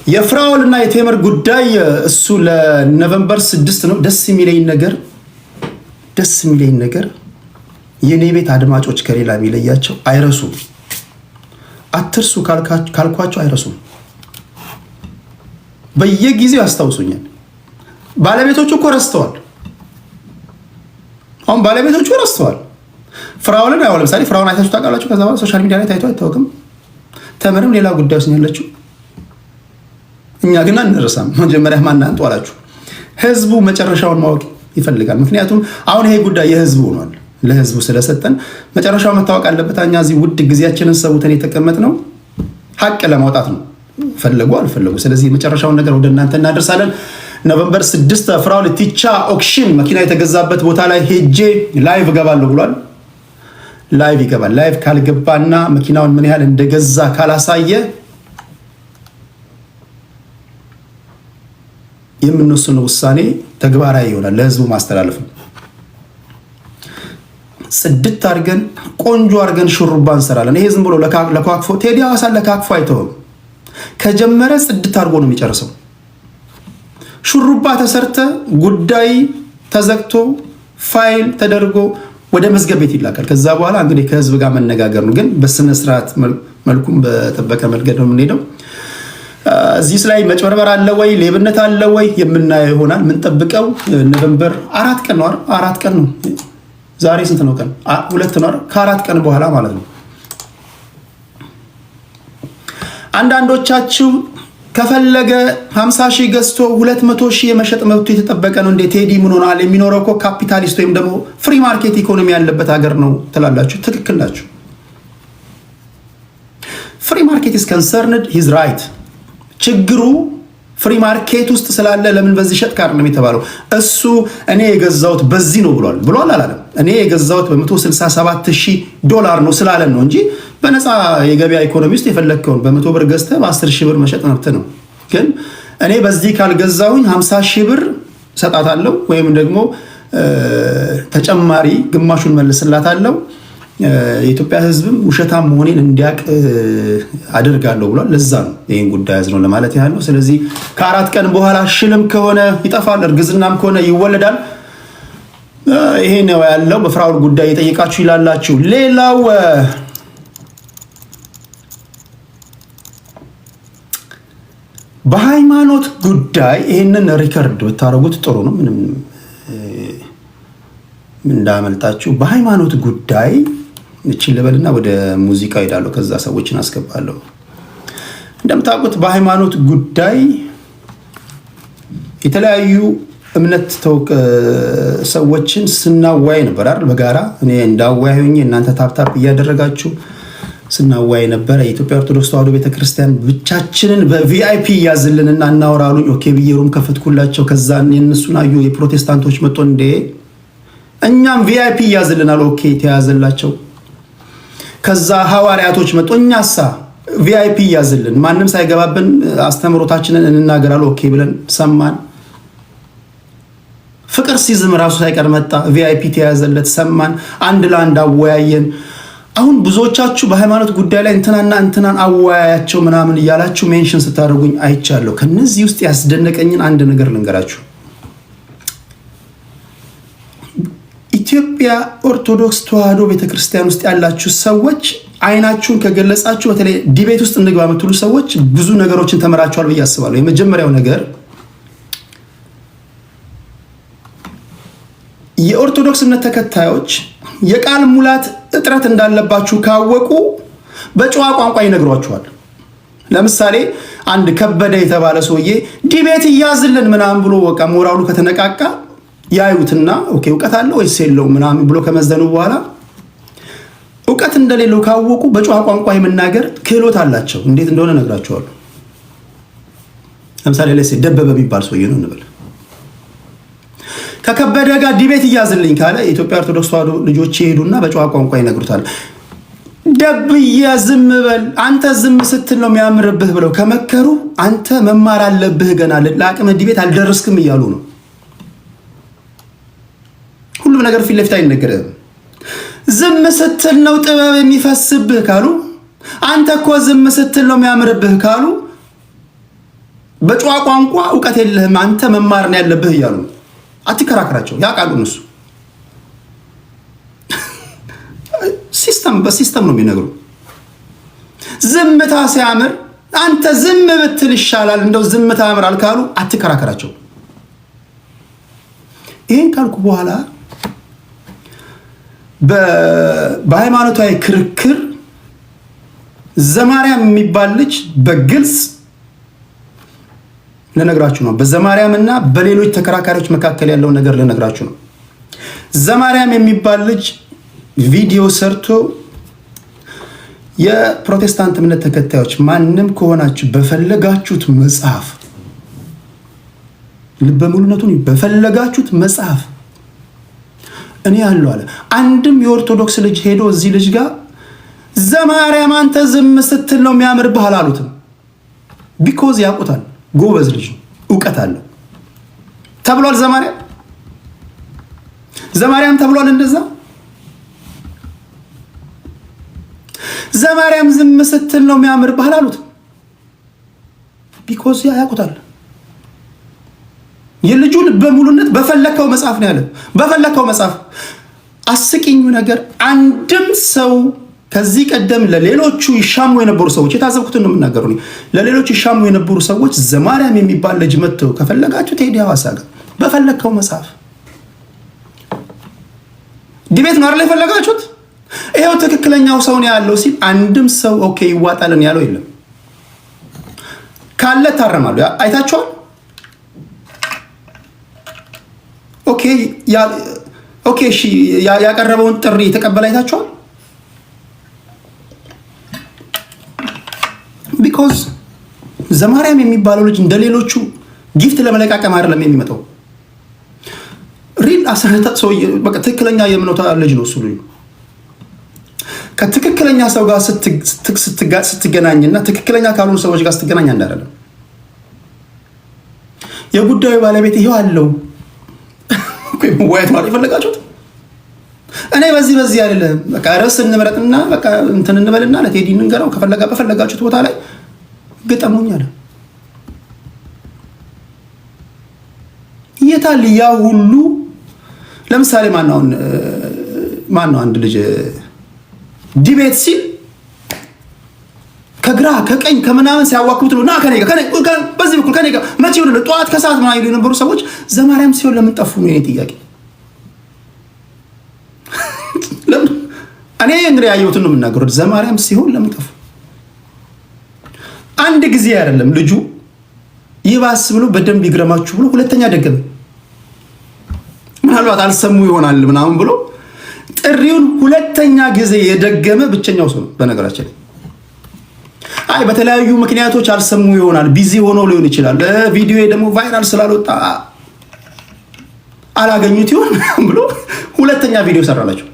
የፍራኦል እና የቴምር ጉዳይ እሱ ለኖቬምበር 6 ነው። ደስ የሚለኝ ነገር የኔ ቤት አድማጮች ከሌላ የሚለያቸው አይረሱም። አትርሱ ካልኳቸው አይረሱም። በየጊዜው ያስታውሱኛል። ባለቤቶቹ እኮ ረስተዋል። አሁን ባለቤቶቹ ረስተዋል። ፍራኦልን ያው ለምሳሌ ፍራኦልን አይታችሁ ታውቃላችሁ? ከዛ በኋላ ሶሻል ሚዲያ ላይ ታይቶ አይታወቅም። ተምርም ሌላ ጉዳይ ውስጥ ያለችው እኛ ግን አንረሳም። መጀመሪያ ማን አንጡ አላችሁ። ህዝቡ መጨረሻውን ማወቅ ይፈልጋል። ምክንያቱም አሁን ይሄ ጉዳይ የህዝቡ ሆኗል። ለህዝቡ ስለሰጠን መጨረሻው መታወቅ አለበት። እኛ እዚህ ውድ ጊዜያችንን ሰውተን የተቀመጥነው ሀቅ ለማውጣት ነው፣ ፈለጉ አልፈለጉ። ስለዚህ መጨረሻውን ነገር ወደ እናንተ እናደርሳለን። ኖቬምበር 6 ፍራኦል ቲቻ ኦክሽን መኪና የተገዛበት ቦታ ላይ ሄጄ ላይቭ እገባለሁ ብሏል። ላይቭ ይገባል። ላይቭ ካልገባና መኪናውን ምን ያህል እንደገዛ ካላሳየ የምንወስነው ውሳኔ ተግባራዊ ይሆናል። ለህዝቡ ማስተላለፍ ነው። ጽድት አድርገን ቆንጆ አድርገን ሹሩባ እንሰራለን። ይሄ ዝም ብሎ ለካክፎ ቴዲ ሐዋሳ ለካክፎ አይተውም። ከጀመረ ጽድት አድርጎ ነው የሚጨርሰው። ሹሩባ ተሰርተ ጉዳይ ተዘግቶ ፋይል ተደርጎ ወደ መዝገብ ቤት ይላካል። ከዛ በኋላ እንግዲህ ከህዝብ ጋር መነጋገር ነው። ግን በስነ ስርዓት መልኩም በጠበቀ መንገድ ነው የምንሄደው። እዚህ ላይ መጭበርበር አለ ወይ ሌብነት አለ ወይ የምናየው ይሆናል። የምንጠብቀው ኖቬምበር 4 ቀን ነው። 4 ቀን ነው። ዛሬ ስንት ነው ቀን? 2 ነው። ከ4 ቀን በኋላ ማለት ነው። አንዳንዶቻችሁ ከፈለገ 50 ሺህ ገዝቶ 200 ሺህ የመሸጥ መብቱ የተጠበቀ ነው እንዴ ቴዲ ምን ሆናል? የሚኖረው እኮ ካፒታሊስት ወይም ደግሞ ፍሪ ማርኬት ኢኮኖሚ ያለበት ሀገር ነው ትላላችሁ። ትክክል ናችሁ። ፍሪ ማርኬት is concerned he's right። ችግሩ ፍሪ ማርኬት ውስጥ ስላለ ለምን በዚህ ሸጥ ካር ነው የተባለው። እሱ እኔ የገዛሁት በዚህ ነው ብሏል አላለም። እኔ የገዛሁት $167,000 ነው ስላለን ነው እንጂ በነፃ የገበያ ኢኮኖሚ ውስጥ የፈለግከውን በ100 ብር ገዝተህ በ10,000 ብር መሸጥ መብት ነው። ግን እኔ በዚህ ካልገዛሁኝ 50,000 ብር ሰጣታለሁ ወይም ደግሞ ተጨማሪ ግማሹን መልስላታለሁ። የኢትዮጵያ ሕዝብም ውሸታም መሆኔን እንዲያቅ አድርጋለሁ ብሏል። ለዛ ነው ይህን ጉዳይ ያዝነው ለማለት ያህል ነው። ስለዚህ ከ4 ቀን በኋላ ሽልም ከሆነ ይጠፋል፣ እርግዝናም ከሆነ ይወለዳል። ይሄ ነው ያለው። በፍራኦል ጉዳይ የጠየቃችሁ ይላላችሁ። ሌላው በሃይማኖት ጉዳይ ይሄንን ሪከርድ ብታረጉት ጥሩ ነው። ምንም እንዳመልጣችሁ። በሃይማኖት ጉዳይ እቺ ልበልና ወደ ሙዚቃ ሄዳለሁ። ከዛ ሰዎችን አስገባለሁ። እንደምታውቁት በሃይማኖት ጉዳይ የተለያዩ እምነት ሰዎችን ስናዋይ ነበር አይደል? በጋራ እኔ እንዳዋይ ሆኜ እናንተ ታፕታፕ እያደረጋችሁ ስናዋይ ነበር። የኢትዮጵያ ኦርቶዶክስ ተዋሕዶ ቤተክርስቲያን ብቻችንን በቪአይፒ እያዝልንና እናወራሉኝ። ኦኬ ብዬ ሩም ከፈትኩላቸው። ከዛ የነሱን አዩ የፕሮቴስታንቶች መጥቶ እንዴ እኛም ቪአይፒ እያዝልናል። ኦኬ ተያዘላቸው። ከዛ ሐዋርያቶች መጥቶ እኛሳ ቪአይፒ እያዝልን ማንም ሳይገባብን አስተምሮታችንን እንናገራለን። ኦኬ ብለን ሰማን። ፍቅር ሲዝም ራሱ ሳይቀር መጣ፣ ቪአይፒ ተያዘለት፣ ሰማን፣ አንድ ለአንድ አወያየን። አሁን ብዙዎቻችሁ በሃይማኖት ጉዳይ ላይ እንትናና እንትናን አወያያቸው ምናምን እያላችሁ ሜንሽን ስታደርጉኝ አይቻለሁ። ከነዚህ ውስጥ ያስደነቀኝን አንድ ነገር ልንገራችሁ። ኢትዮጵያ ኦርቶዶክስ ተዋሕዶ ቤተክርስቲያን ውስጥ ያላችሁ ሰዎች አይናችሁን ከገለጻችሁ፣ በተለይ ዲቤት ውስጥ እንግባ የምትሉ ሰዎች ብዙ ነገሮችን ተመራችኋል ብዬ አስባለሁ። የመጀመሪያው ነገር የኦርቶዶክስ እምነት ተከታዮች የቃል ሙላት እጥረት እንዳለባችሁ ካወቁ በጨዋ ቋንቋ ይነግሯችኋል። ለምሳሌ አንድ ከበደ የተባለ ሰውዬ ዲቤት እያዝልን ምናምን ብሎ በቃ ሞራሉ ከተነቃቃ ያዩትና ኦኬ እውቀት አለው ወይስ የለውም ምናምን ብሎ ከመዘኑ በኋላ እውቀት እንደሌለው ካወቁ በጨዋ ቋንቋ የመናገር ክህሎት አላቸው። እንዴት እንደሆነ ነግራችኋለሁ። ለምሳሌ ደበበ የሚባል ሰውዬ ነው እንበል። ከከበደ ጋር ዲቤት እያዝልኝ ካለ የኢትዮጵያ ኦርቶዶክስ ተዋሕዶ ልጆች ይሄዱና በጨዋ ቋንቋ ይነግሩታል። ደብዬ ዝም በል አንተ ዝም ስትል ነው የሚያምርብህ ብለው ከመከሩ አንተ መማር አለብህ ገና ለአቅመ ዲቤት አልደረስክም እያሉ ነው። ሁሉም ነገር ፊት ለፊት አይነገርም። ዝም ስትል ነው ጥበብ የሚፈስብህ ካሉ አንተ እኮ ዝም ስትል ነው የሚያምርብህ ካሉ በጨዋ ቋንቋ እውቀት የለህም አንተ መማር ነው ያለብህ እያሉ ነው። አትከራከራቸው፣ ያውቃሉ እነሱ። በሲስተም ነው የሚነግሩ። ዝምታ ሲያምር አንተ ዝም ብትል ይሻላል እንደው ዝምታ ያምራል ካሉ አትከራከራቸው። ይሄን ካልኩ በኋላ በሃይማኖታዊ ክርክር ዘማርያም የሚባል ልጅ በግልጽ ልነግራችሁ ነው። በዘማርያም እና በሌሎች ተከራካሪዎች መካከል ያለው ነገር ልነግራችሁ ነው። ዘማርያም የሚባል ልጅ ቪዲዮ ሰርቶ የፕሮቴስታንት እምነት ተከታዮች ማንም ከሆናችሁ በፈለጋችሁት መጽሐፍ ልበ ሙሉነቱን በፈለጋችሁት መጽሐፍ እኔ ያለው አለ። አንድም የኦርቶዶክስ ልጅ ሄዶ እዚህ ልጅ ጋር ዘማርያም አንተ ዝም ስትል ነው የሚያምርብህ አላሉትም። ቢኮዝ ያውቁታል። ጎበዝ ልጅ እውቀት አለው ተብሏል። ዘማርያም ተብሏል። እንደዛ ዘማርያም ዝም ስትል ነው የሚያምርብህ አላሉትም። ቢኮዝ ያውቁታል። የልጁን በሙሉነት በፈለከው መጽሐፍ ነው ያለ። በፈለከው መጽሐፍ። አስቂኙ ነገር አንድም ሰው ከዚህ ቀደም ለሌሎቹ ይሻሙ የነበሩ ሰዎች የታዘብኩትን ነው የምናገረው። ለሌሎቹ ይሻሙ የነበሩ ሰዎች ዘማርያም የሚባል ልጅ መጥቶ ከፈለጋችሁ ቴዲ ሐዋሳ ጋር በፈለከው መጽሐፍ ዲቤት ነው አይደል የፈለጋችሁት? ይሄው ትክክለኛው ሰው ነው ያለው ሲል አንድም ሰው ኦኬ ይዋጣልን ያለው የለም። ካለ ታረማሉ። አይታችኋል። ኦኬ እሺ ያቀረበውን ጥሪ የተቀበለ አይታችኋል። ቢኮዝ ዘማርያም የሚባለው ልጅ እንደሌሎቹ ጊፍት ለመለቃቀም አይደለም የሚመጣው። ሪል አሰረታ ሰው በቃ ትክክለኛ የምኖታ ልጅ ነው እሱ ልጅ። ከትክክለኛ ሰው ጋር ስትገናኝና ትክክለኛ ካልሆኑ ሰዎች ጋር ስትገናኝ እንዳደረለም የጉዳዩ ባለቤት ይሄው አለው። ወይት ማለት ይፈልጋችሁት እኔ በዚህ አይደለም። በቃ ርዕስ እንምረጥና በቃ እንትን እንበልና ለቴዲ እንንገረው በፈለጋችሁት ቦታ ላይ ግጠሙኝ አለ። የታል ያ ሁሉ ለምሳሌ ማነው አንድ ልጅ ዲቤት ሲል ከግራ ከቀኝ ከምናምን ሲያዋክቡት ነው ከኔ ጋር በዚህ በኩል ከኔ ጋር መቼ ነው ጠዋት ከሰዓት ምናምን ይሉ የነበሩ ሰዎች ዘማርያም ሲሆን ለምን ጠፉ ነው የኔ ጥያቄ። እኔ እንግዲህ ያየሁትን ነው የምናገረው። ዘማርያም ሲሆን ለምን ጠፉ? አንድ ጊዜ አይደለም ልጁ ይባስ ብሎ በደንብ ይግረማችሁ ብሎ ሁለተኛ ደገመ። ምናልባት አልሰሙ ይሆናል ምናምን ብሎ ጥሪውን ሁለተኛ ጊዜ የደገመ ብቸኛው ሰው ነው በነገራችን ላይ። አይ በተለያዩ ምክንያቶች አልሰሙ ይሆናል፣ ቢዚ ሆኖ ሊሆን ይችላል፣ ቪዲዮ ደግሞ ቫይራል ስላልወጣ አላገኙት ይሆን ብሎ ሁለተኛ ቪዲዮ ሰራላቸው።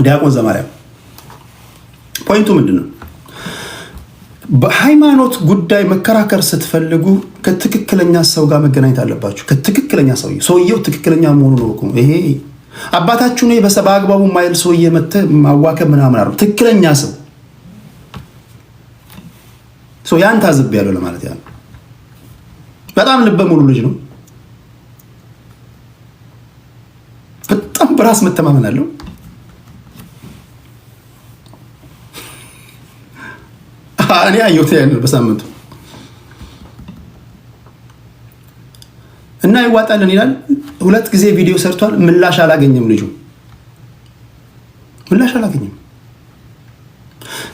ዲያቆን ዘማርያም ፖይንቱ ምንድነው? በሃይማኖት ጉዳይ መከራከር ስትፈልጉ ከትክክለኛ ሰው ጋር መገናኘት አለባችሁ። ከትክክለኛ ሰውየው ትክክለኛ መሆኑ ነው እኮ ይሄ አባታችሁ ነው በአግባቡ ማይል ሰውዬ መተህ ማዋከብ ምናምን አይደለም። ትክክለኛ ሰው ያን ታዝብ ያለው ለማለት ያ በጣም ልበ ሙሉ ልጅ ነው። በጣም በራስ መተማመን አለው። እኔ አየሁት ያን በሳምንቱ እና ይዋጣልን ይላል። 2 ጊዜ ቪዲዮ ሰርቷል። ምላሽ አላገኘም ልጁ ምላሽ አላገኘም።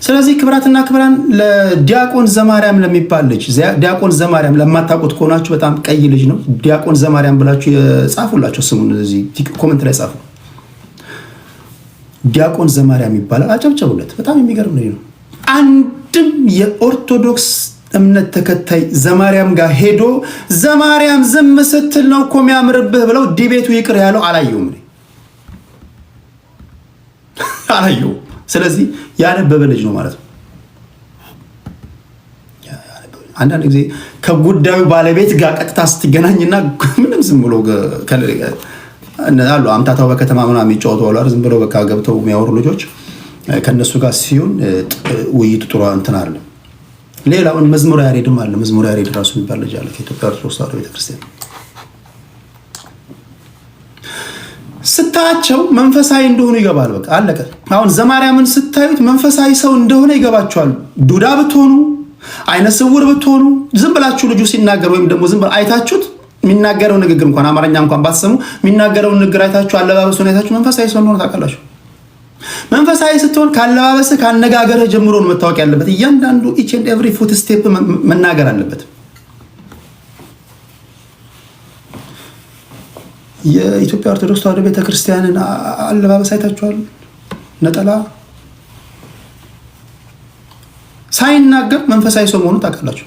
ስለዚህ ክብራትና ክብራን ለዲያቆን ዘማርያም ለሚባል ልጅ ዲያቆን ዘማርያም ለማታውቁት ከሆናችሁ በጣም ቀይ ልጅ ነው። ዲያቆን ዘማርያም ብላችሁ ጻፉላችሁ ስሙን እዚህ ኮሜንት ላይ ጻፉ። ዲያቆን ዘማርያም ይባላል። አጨብጨቡለት። በጣም የሚገርም ልጅ ነው። አንድም የኦርቶዶክስ እምነት ተከታይ ዘማርያም ጋር ሄዶ ዘማርያም ዝም ስትል ነው እኮ የሚያምርብህ ብለው ዲቤቱ ይቅር ያለው አላየውም። ስለዚህ ያነበበ ልጅ ነው ማለት ነው። አንዳንድ ጊዜ ከጉዳዩ ባለቤት ጋር ቀጥታ ስትገናኝና ምንም ዝም ብሎ አሉ አምታታው በከተማ ምናምን የሚጫወቱ አሉ ዝም ብሎ በቃ ገብተው የሚያወሩ ልጆች ከነሱ ጋር ሲሆን ውይይቱ ጥሩ እንትን አለ። ሌላውን መዝሙር ያሬድም አለ። መዝሙር ያሬድ ራሱ የሚባል ልጅ አለ ከኢትዮጵያ ኦርቶዶክስ ተዋሕዶ ቤተክርስቲያን። ስታያቸው መንፈሳዊ እንደሆኑ ይገባል። በቃ አለቀ። አሁን ዘማርያምን ስታዩት መንፈሳዊ ሰው እንደሆነ ይገባቸዋል። ዱዳ ብትሆኑ፣ አይነ ስውር ብትሆኑ፣ ዝም ብላችሁ ልጁ ሲናገር ወይም ደግሞ ዝም ብላ አይታችሁት የሚናገረው ንግግር እንኳን አማርኛ እንኳን ባትሰሙ የሚናገረውን ንግግር አይታችሁ አለባበሱን አይታችሁ መንፈሳዊ ሰው እንደሆነ ታውቃላችሁ። መንፈሳዊ ስትሆን ካለባበስ ካነጋገር ጀምሮ ነው መታወቅ ያለበት። እያንዳንዱ ኢች ኤንድ ኤቭሪ ፉት ስቴፕ መናገር አለበት። የኢትዮጵያ ኦርቶዶክስ ተዋሕዶ ቤተክርስቲያንን አለባበስ አይታችኋል? ነጠላ ሳይናገር መንፈሳዊ ሰው መሆኑን ታውቃላችሁ።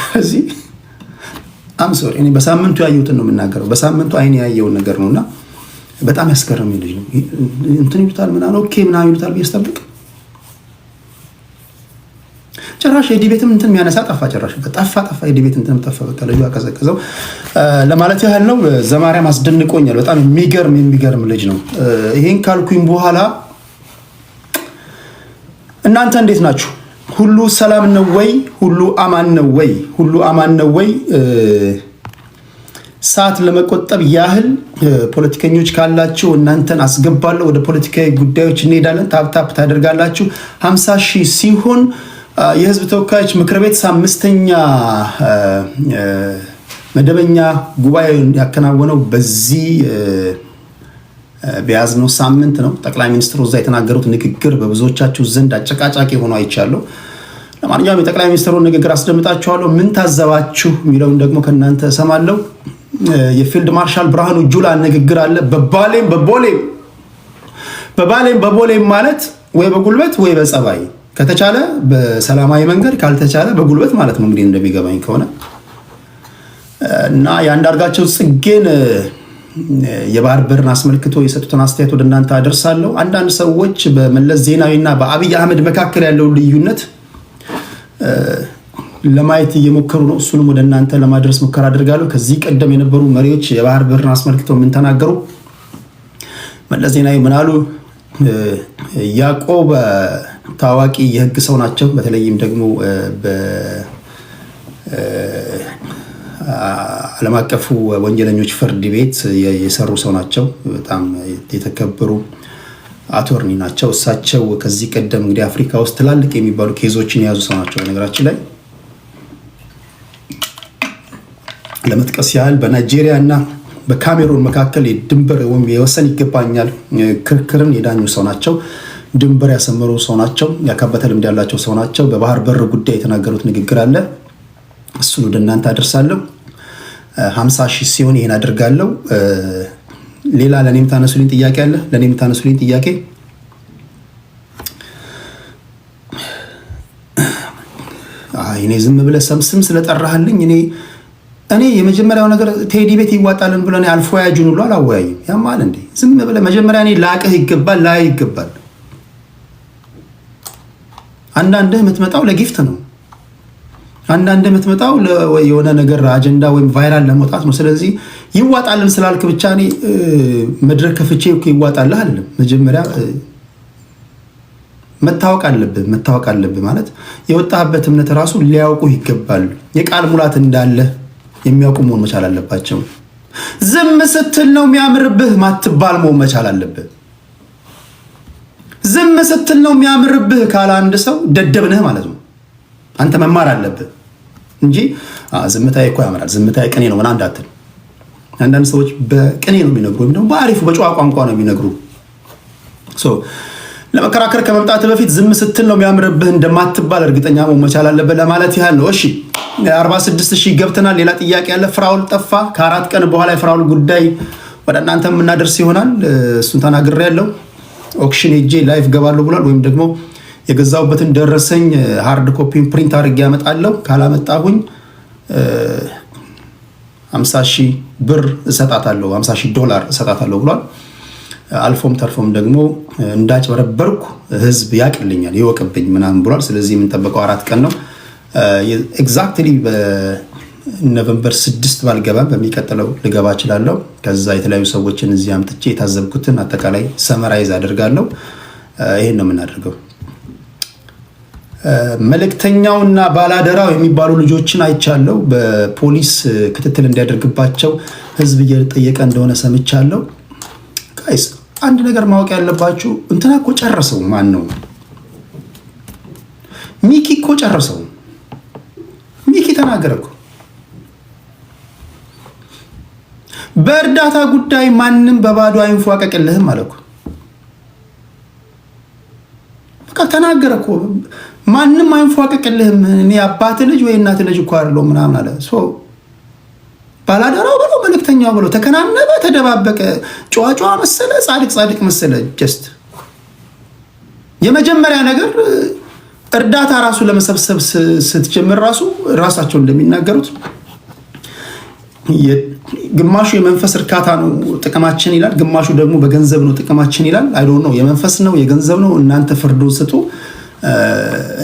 ስለዚህ ሶሪ እኔ በሳምንቱ ያየሁትን ነው የምናገረው። በሳምንቱ አይኔ ያየውን ነገር ነውና በጣም ያስገረመኝ ልጅ ነው። እንትን ይሉታል ምናምን ኦኬ ምናምን ይሉታል ብዬ ስጠብቅ ጭራሽ የዲቤትም እንትን የሚያነሳ ጠፋ። ጭራሽ ጠፋ የዲቤት እንትን ጠፋ። በቃ ልጁ አቀዘቀዘው ለማለት ያህል ነው። ዘማርያም አስደንቆኛል። በጣም የሚገርም ልጅ ነው። ይሄን ካልኩኝ በኋላ እናንተ እንዴት ናችሁ? ሁሉ ሰላም ነው ወይ? ሁሉ አማን ነው ወይ? ሁሉ አማን ነው ወይ? ሰዓት ለመቆጠብ ያህል ፖለቲከኞች ካላችሁ እናንተን አስገባለሁ። ወደ ፖለቲካዊ ጉዳዮች እንሄዳለን። ታፕ ታደርጋላችሁ። 50 ሺህ ሲሆን የህዝብ ተወካዮች ምክር ቤት 5ኛ መደበኛ ጉባኤውን ያከናወነው በዚህ በያዝነው ሳምንት ነው። ጠቅላይ ሚኒስትሩ እዛ የተናገሩት ንግግር በብዙዎቻችሁ ዘንድ አጨቃጫቂ ሆኖ አይቻለሁ። ለማንኛውም የጠቅላይ ሚኒስትሩን ንግግር አስደምጣችኋለሁ። ምን ታዘባችሁ የሚለውን ደግሞ ከእናንተ እሰማለሁ። የፊልድ ማርሻል ብርሃኑ ጁላ ንግግር አለ። በባሌም ማለት ወይ በጉልበት ወይ በጸባይ ከተቻለ በሰላማዊ መንገድ ካልተቻለ በጉልበት ማለት ነው እንግዲህ እንደሚገባኝ ከሆነ እና የአንዳርጋቸው ጽጌን የባህር በርን አስመልክቶ የሰጡትን አስተያየት ወደ እናንተ አደርሳለሁ። አንዳንድ ሰዎች በመለስ ዜናዊና በአብይ አህመድ መካከል ያለው ልዩነት ለማየት እየሞከሩ ነው። እሱንም ወደ እናንተ ለማድረስ ሙከራ አድርጋለሁ። ከዚህ ቀደም የነበሩ መሪዎች የባህር በርን አስመልክቶ ምን ተናገሩ? መለስ ዜናዊ ምን አሉ? ያዕቆብ ታዋቂ የህግ ሰው ናቸው። በተለይም ደግሞ ዓለም አቀፉ ወንጀለኞች ፍርድ ቤት የሰሩ ሰው ናቸው። በጣም የተከበሩ አቶርኒ ናቸው። እሳቸው ከዚህ ቀደም እንግዲህ አፍሪካ ውስጥ ትላልቅ የሚባሉ ኬዞችን የያዙ ሰው ናቸው። በነገራችን ላይ ለመጥቀስ ያህል በናይጄሪያ እና በካሜሩን መካከል የድንበር ወይም የወሰን ይገባኛል ክርክርን የዳኙ ሰው ናቸው። ድንበር ያሰመሩ ሰው ናቸው። ያካበተ ልምድ ያላቸው ሰው ናቸው። በባህር በር ጉዳይ የተናገሩት ንግግር አለ። እሱን ወደ እናንተ አደርሳለሁ። 50 ሺህ ሲሆን ይሄን አድርጋለሁ። ሌላ ለኔ የምታነሱልኝ ጥያቄ አለ? ለኔ የምታነሱልኝ ጥያቄ እኔ ዝም ብለህ ስም ስለጠራህልኝ እኔ የመጀመሪያው ነገር ቴዲ ቤት ይዋጣልን ብለን አልፎ ያጁን ሁሉ አላወያይም። ያማል እንዴ? ዝም ብለህ መጀመሪያ እኔ ላቅህ ይገባል ላይ ይገባል። አንዳንድህ የምትመጣው ለጊፍት ነው። አንዳንድህ የምትመጣው የሆነ ነገር አጀንዳ ወይም ቫይራል ለመውጣት ነው። ስለዚህ ይዋጣልን ስላልክ ብቻ እኔ መድረክ ከፍቼ ይዋጣልህ አይደለም። መጀመሪያ መታወቅ አለብህ ማለት የወጣህበት እምነት ራሱ ሊያውቁ ይገባል። የቃል ሙላት እንዳለ የሚያውቁ መሆን መቻል አለባቸው። ዝም ስትል ነው የሚያምርብህ ማትባል መሆን መቻል አለብህ። ዝም ስትል ነው የሚያምርብህ ካለ አንድ ሰው ደደብ ነህ ማለት ነው። አንተ መማር አለብህ እንጂ ዝምታዬ እኮ ያምራል፣ ዝምታዬ ቅኔ ነው ምናምን እንዳትል። አንዳንድ ሰዎች በቅኔ ነው የሚነግሩ ወይም ደግሞ በአሪፉ በጨዋ ቋንቋ ነው የሚነግሩ። ለመከራከር ከመምጣት በፊት ዝም ስትል ነው የሚያምርብህ እንደማትባል እርግጠኛ መሆን መቻል አለብህ ለማለት ያህል ነው። እሺ 46 ሺህ ገብተናል። ሌላ ጥያቄ ያለ? ፍራውል ጠፋ። ከ4 ቀን በኋላ የፍራውል ጉዳይ ወደ እናንተ የምናደርስ ይሆናል። እሱን ተናግሬያለሁ። ኦክሽን ሄጄ ላይቭ ገባለሁ ብሏል። ወይም ደግሞ የገዛውበትን ደረሰኝ ሃርድ ኮፒን ፕሪንት አድርጌ ያመጣለሁ። ካላመጣሁኝ 50 ሺህ ብር እሰጣታለሁ፣ 50 ሺህ ዶላር እሰጣታለሁ ብሏል። አልፎም ተርፎም ደግሞ እንዳጭበረበርኩ ህዝብ ያቅልኛል ይወቅብኝ ምናምን ብሏል። ስለዚህ የምንጠበቀው 4 ቀን ነው። ኤግዛክትሊ በኖቨምበር 6 ባልገባም በሚቀጥለው ልገባ እችላለሁ። ከዛ የተለያዩ ሰዎችን እዚህ አምጥቼ የታዘብኩትን አጠቃላይ ሰመራይዝ አደርጋለሁ። ይሄን ነው የምናደርገው። መልእክተኛውና ባላደራው የሚባሉ ልጆችን አይቻለሁ። በፖሊስ ክትትል እንዲያደርግባቸው ህዝብ እየጠየቀ እንደሆነ ሰምቻለሁ። ጋይስ አንድ ነገር ማወቅ ያለባችሁ እንትና እኮ ጨረሰው። ማን ነው? ሚኪ እኮ ጨረሰው። ሚኪ ተናገረ እኮ በእርዳታ ጉዳይ ማንም በባዶ አይንፏቀቅልህም አለ እኮ። በቃ ተናገረ እኮ። ማንም አይንፏቀቅልህም። እኔ አባት ልጅ ወይ እናት ልጅ እኮ አይደለሁም ምናምን አለ። ባላደራው ብሎ መልእክተኛው ብሎ ተከናነበ፣ ተደባበቀ፣ ጨዋጨዋ መሰለ፣ ጻድቅ መሰለ። ጀስት የመጀመሪያ ነገር እርዳታ ራሱ ለመሰብሰብ ስትጀምር ራሳቸው እንደሚናገሩት ግማሹ የመንፈስ እርካታ ነው ጥቅማችን ይላል፣ ግማሹ ደግሞ በገንዘብ ነው ጥቅማችን ይላል። አይ ዶንት ኖ የመንፈስ ነው የገንዘብ ነው፣ እናንተ ፍርዱን ስጡ።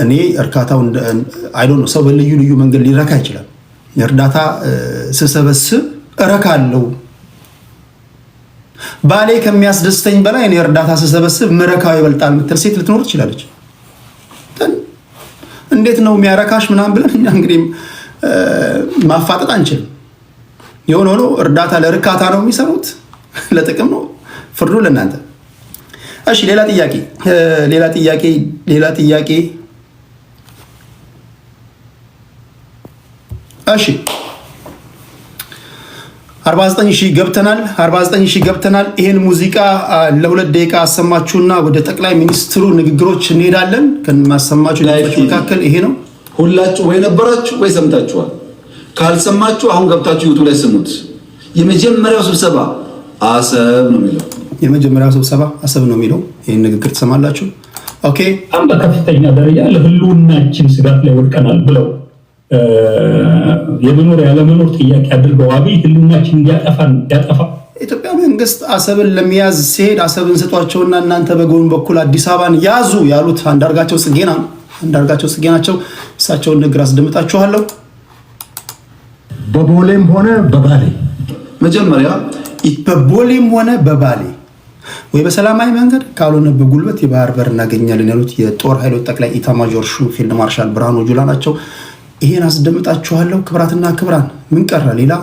እኔ እርካታው አይ ዶንት ኖ ሰው በልዩ ልዩ መንገድ ሊረካ ይችላል። እርዳታ ስሰበስብ እረካለሁ። ባሌ ከሚያስደስተኝ በላይ እኔ እርዳታ ስሰበስብ ምረካው ይበልጣል ምትል ሴት ልትኖር ትችላለች። እንዴት ነው የሚያረካሽ ምናምን ብለን እኛ እንግዲህ ማፋጠጥ አንችልም። የሆነ ሆኖ እርዳታ ለርካታ ነው የሚሰሩት፣ ለጥቅም ነው። ፍርዱ ለእናንተ። እሺ ሌላ ጥያቄ እሺ 49 ሺህ ገብተናል። ይሄን ሙዚቃ ለ2 ደቂቃ አሰማችሁና ወደ ጠቅላይ ሚኒስትሩ ንግግሮች እንሄዳለን። ከማሰማችሁ ንግግሮች መካከል ይሄ ነው። ሁላችሁ ወይ ነበራችሁ ወይ ሰምታችኋል። ካልሰማችሁ አሁን ገብታችሁ ዩቱብ ላይ ስሙት። የመጀመሪያው ስብሰባ አሰብ ነው የሚለው ይሄን ንግግር ትሰማላችሁ። ኦኬ በከፍተኛ ደረጃ ለህልውናችን ስጋት ላይ ወድቀናል ብለው የመኖር ያለመኖር ጥያቄ አድርገው አብይ ህልውናችን ያጠፋ ኢትዮጵያ መንግስት አሰብን ለሚያዝ ሲሄድ አሰብን ስጧቸውና እናንተ በጎን በኩል አዲስ አበባን ያዙ ያሉት አንዳርጋቸው ጽጌ ናቸው። እሳቸውን ንግግር አስደምጣችኋለሁ። በቦሌም ሆነ በባሌ ወይ በሰላማዊ መንገድ ካልሆነ በጉልበት የባህር በር እናገኛለን ያሉት የጦር ኃይሎች ጠቅላይ ኢታማዦር ሹም ፊልድ ማርሻል ብርሃኑ ጁላ ናቸው። ይሄን አስደምጣችኋለሁ። ክብራትና ክብራን ምን ቀረ ሌላ?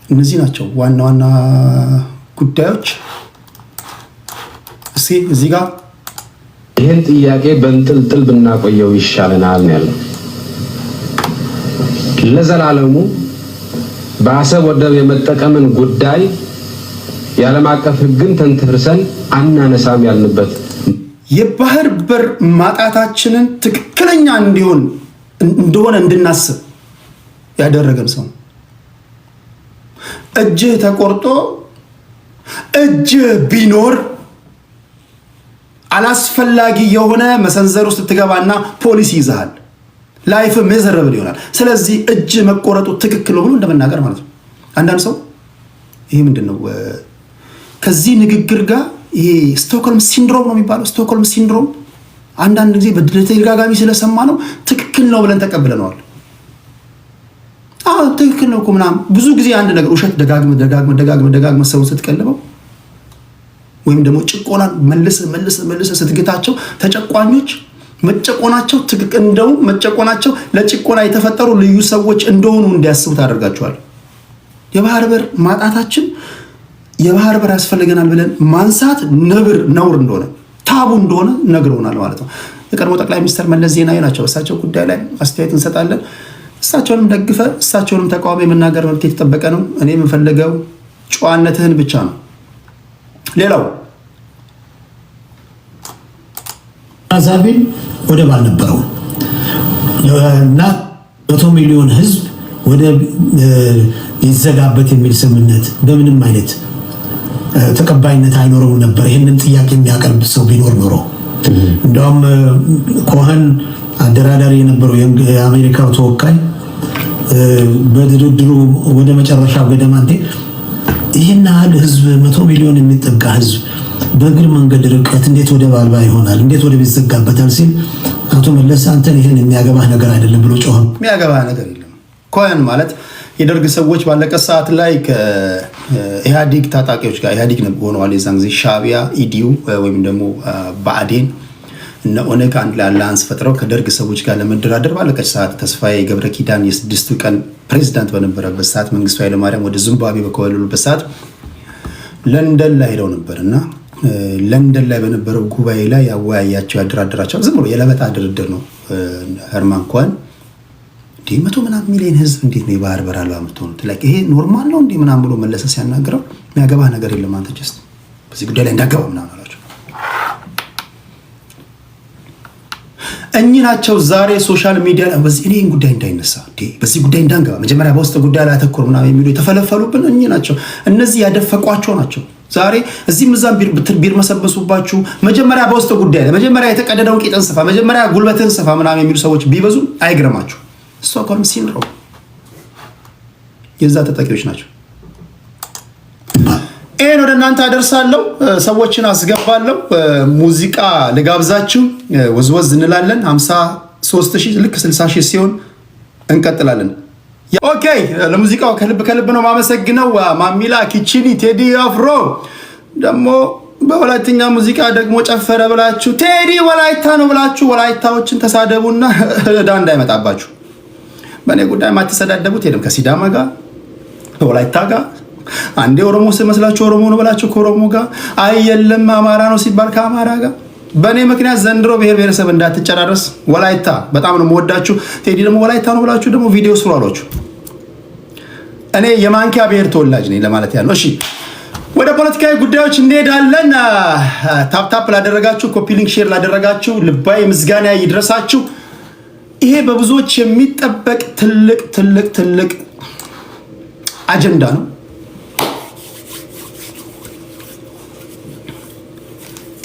እነዚህ ናቸው ዋና ዋና ጉዳዮች። እስኪ እዚህ ጋር ይህን ጥያቄ በእንጥልጥል ብናቆየው ይሻለናል ያለው ለዘላለሙ በአሰብ ወደብ የመጠቀምን ጉዳይ የዓለም አቀፍ ሕግን ተንተርሰን አናነሳም ያልንበት የባህር በር ማጣታችንን ትክክለኛ እንደሆነ እንድናስብ ያደረገን ሰው እጅህ ተቆርጦ እጅህ ቢኖር አላስፈላጊ የሆነ መሰንዘር ውስጥ ትገባና ፖሊስ ይዛል፣ ላይፍ ሚዘረብል ይሆናል። ስለዚህ እጅ መቆረጡ ትክክል ነው ብሎ እንደመናገር ማለት ነው። አንዳንድ ሰው ይሄ ምንድነው ከዚህ ንግግር ጋር ይሄ ስቶክሆልም ሲንድሮም ነው የሚባለው። ስቶክሆልም ሲንድሮም አንዳንድ ጊዜ በተደጋጋሚ ስለሰማ ነው ትክክል ነው ብለን ተቀብለነዋል። ትክክል ነው እኮ ምናምን። ብዙ ጊዜ አንድ ነገር ውሸት ደጋግመህ ሰውን ስትቀልበው ወይም ደግሞ ጭቆናን መልሰ ስትግታቸው ተጨቋኞች መጨቆናቸው እንደውም መጨቆናቸው ለጭቆና የተፈጠሩ ልዩ ሰዎች እንደሆኑ እንዲያስቡ ታደርጋቸዋል። የባህር በር ማጣታችን የባህር በር ያስፈልገናል ብለን ማንሳት ነውር እንደሆነ ታቡ እንደሆነ ነግረውናል ማለት ነው። የቀድሞ ጠቅላይ ሚኒስትር መለስ ዜናዊ ናቸው። እሳቸው ጉዳይ ላይ አስተያየት እንሰጣለን። እሳቸውንም ደግፈ እሳቸውንም ተቃዋሚ የመናገር መብት የተጠበቀ ነው። እኔ የምፈልገው ጨዋነትህን ብቻ ነው። ሌላው አዛቢን ወደብ አልነበረውም እና 100 ሚሊዮን ህዝብ ወደብ ይዘጋበት የሚል ስምምነት በምንም አይነት ተቀባይነት አይኖረውም ነበር። ይህንን ጥያቄ የሚያቀርብ ሰው ቢኖር ኖሮ እንደውም ኮኸን አደራዳሪ የነበረው የአሜሪካው ተወካይ በድርድሩ ወደ መጨረሻው ገደማንቴ ይህን ያህል ህዝብ 100 ሚሊዮን የሚጠጋ ህዝብ በእግር መንገድ ርቀት እንዴት ወደብ አልባ ይሆናል? እንዴት ወደብ ይዘጋበታል? ሲል አቶ መለስ አንተን ይህን የሚያገባህ ነገር አይደለም ብሎ ጮኸ። የሚያገባህ ነገር የለም። ኮኸን ማለት የደርግ ሰዎች ባለቀ ሰዓት ላይ ከኢህአዴግ ታጣቂዎች ጋር ኢህአዴግ ሆነዋል። የዛን ጊዜ ሻዕቢያ፣ ኢዲዩ ወይም ደግሞ ብአዴን እነ ኦነግ አንድ ላይ አላያንስ ፈጥረው ከደርግ ሰዎች ጋር ለመደራደር ባለቀች ሰዓት ተስፋዬ ገብረ ኪዳን የ6ቱ ቀን ፕሬዚዳንት በነበረበት ሰዓት መንግስቱ ኃይለማርያም ወደ ዚምባብዌ በኮበለሉበት ሰዓት ለንደን ላይ ሄደው ነበር እና ለንደን ላይ በነበረው ጉባኤ ላይ ያወያያቸው ያደራደራቸው ዝም ብሎ የለበጣ ድርድር ነው። ሄርማን ኮኸን እንዲህ 100 ምናምን ሚሊዮን ህዝብ እንዴት ነው የባህር በር አልባ የምትሆኑት? ይሄ ኖርማል ነው እንዲህ ምናምን ብሎ መለሰ ሲያናግረው የሚያገባህ ነገር የለም አንተ ጀስት በዚህ ጉዳይ ላይ እንዳገባ ምናምን አላቸው። እኚህ ናቸው ዛሬ ሶሻል ሚዲያ ላይ በዚህ እኔን ጉዳይ እንዳይነሳ በዚህ ጉዳይ እንዳንገባ መጀመሪያ በውስጥ ጉዳይ ላይ አተኮር ምናምን የሚሉ የተፈለፈሉብን እኚህ ናቸው። እነዚህ ያደፈቋቸው ናቸው። ዛሬ እዚህም እዛም ቢርመሰበሱባችሁ መጀመሪያ በውስጥ ጉዳይ ላይ መጀመሪያ የተቀደደውን ቂጥን ስፋ፣ መጀመሪያ ጉልበትን ስፋ ምናምን የሚሉ ሰዎች ቢበዙ አይግረማችሁ። ስቶክሆልም ሲንድሮም የዛ ተጠቂዎች ናቸው። ይሄን ወደ እናንተ አደርሳለሁ፣ ሰዎችን አስገባለሁ። ሙዚቃ ልጋብዛችሁ፣ ወዝወዝ እንላለን። 53,000 ልክ 60,000 ሲሆን እንቀጥላለን። ኦኬ፣ ለሙዚቃው ከልብ ነው ማመሰግነው። ማሚላ ኪቺኒ፣ ቴዲ አፍሮ ደግሞ በወላይትኛ ሙዚቃ ደግሞ ጨፈረ ብላችሁ ቴዲ ወላይታ ነው ብላችሁ ወላይታዎችን ተሳደቡና ዕዳ እንዳይመጣባችሁ። በእኔ ጉዳይ ማትሰዳደቡት የለም። ከሲዳማ ጋር ከወላይታ ጋር አንዴ ኦሮሞ ሲመስላችሁ ኦሮሞ ነው ብላችሁ ከኦሮሞ ጋር አይ የለም አማራ ነው ሲባል ከአማራ ጋር በእኔ ምክንያት ዘንድሮ ብሔር ብሔረሰብ እንዳትጨራረስ። ወላይታ በጣም ነው የምወዳችሁ። ቴዲ ደግሞ ወላይታ ነው ብላችሁ ደግሞ ቪዲዮ ስሩ አሏችሁ። እኔ የማንኪያ ብሔር ተወላጅ ነኝ ለማለት ያለው። እሺ ወደ ፖለቲካዊ ጉዳዮች እንሄዳለን። ታፕታፕ ላደረጋችሁ፣ ኮፒ ሊንክ ሼር ላደረጋችሁ ልባዊ ምስጋና ይድረሳችሁ። ይሄ በብዙዎች የሚጠበቅ ትልቅ አጀንዳ ነው።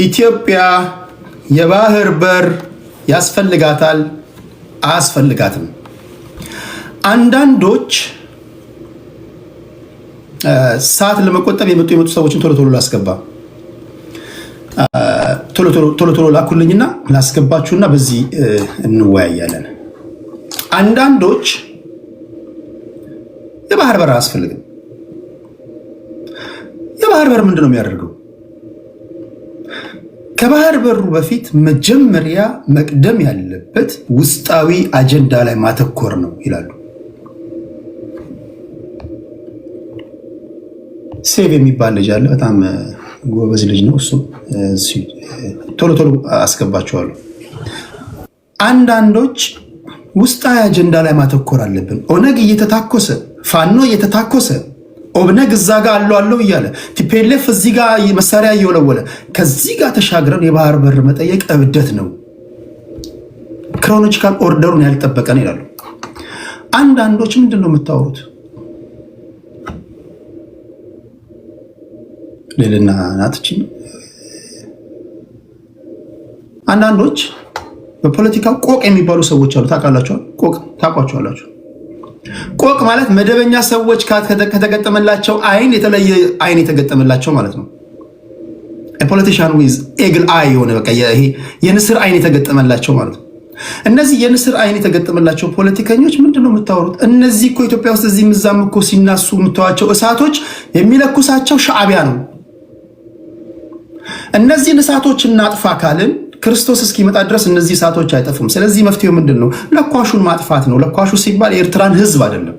ኢትዮጵያ የባህር በር ያስፈልጋታል አያስፈልጋትም? አንዳንዶች ሰዓት ለመቆጠብ የመጡ ሰዎችን ቶሎ ላስገባ፣ ቶሎ ላኩልኝና ላስገባችሁና በዚህ እንወያያለን። አንዳንዶች የባህር በር አያስፈልግም፣ የባህር በር ምንድነው የሚያደርገው? ከባህር በሩ በፊት መጀመሪያ መቅደም ያለበት ውስጣዊ አጀንዳ ላይ ማተኮር ነው ይላሉ። ሴቭ የሚባል ልጅ አለ፣ በጣም ጎበዝ ልጅ ነው። እሱ ቶሎ አስገባቸዋለሁ። አንዳንዶች ውስጣዊ አጀንዳ ላይ ማተኮር አለብን። ኦነግ እየተታኮሰ ፋኖ እየተታኮሰ ኦብነግ እዛ ጋር አለው እያለ ቲፔሌፍ እዚህ ጋር መሳሪያ እየወለወለ ከዚህ ጋር ተሻግረን የባህር በር መጠየቅ እብደት ነው፣ ክሮኖሎጂካል ኦርደሩን ያልጠበቀ ነው ይላሉ። አንዳንዶች ምንድን ነው የምታወሩት? ሌልና ናትቺ አንዳንዶች በፖለቲካው ቆቅ የሚባሉ ሰዎች አሉ። ታውቃላችሁ? ቆቅ ታውቋቸዋላችሁ? ቆቅ ማለት መደበኛ ሰዎች ከተገጠመላቸው አይን የተለየ አይን የተገጠመላቸው ማለት ነው። ፖለቲሻን ዊዝ ኤግል አይ የሆነ በቃ ይሄ የንስር አይን የተገጠመላቸው ማለት ነው። እነዚህ የንስር አይን የተገጠመላቸው ፖለቲከኞች ምንድነው የምታወሩት? እነዚህ እኮ ኢትዮጵያ ውስጥ እዚህ ምዛም እኮ ሲናሱ የምታዋቸው እሳቶች የሚለኩሳቸው ሻዕቢያ ነው። እነዚህን እሳቶች እናጥፋ ካልን ክርስቶስ እስኪመጣ ድረስ እነዚህ እሳቶች አይጠፉም። ስለዚህ መፍትሄው ምንድን ነው? ለኳሹን ማጥፋት ነው። ለኳሹ ሲባል የኤርትራን ህዝብ አይደለም፣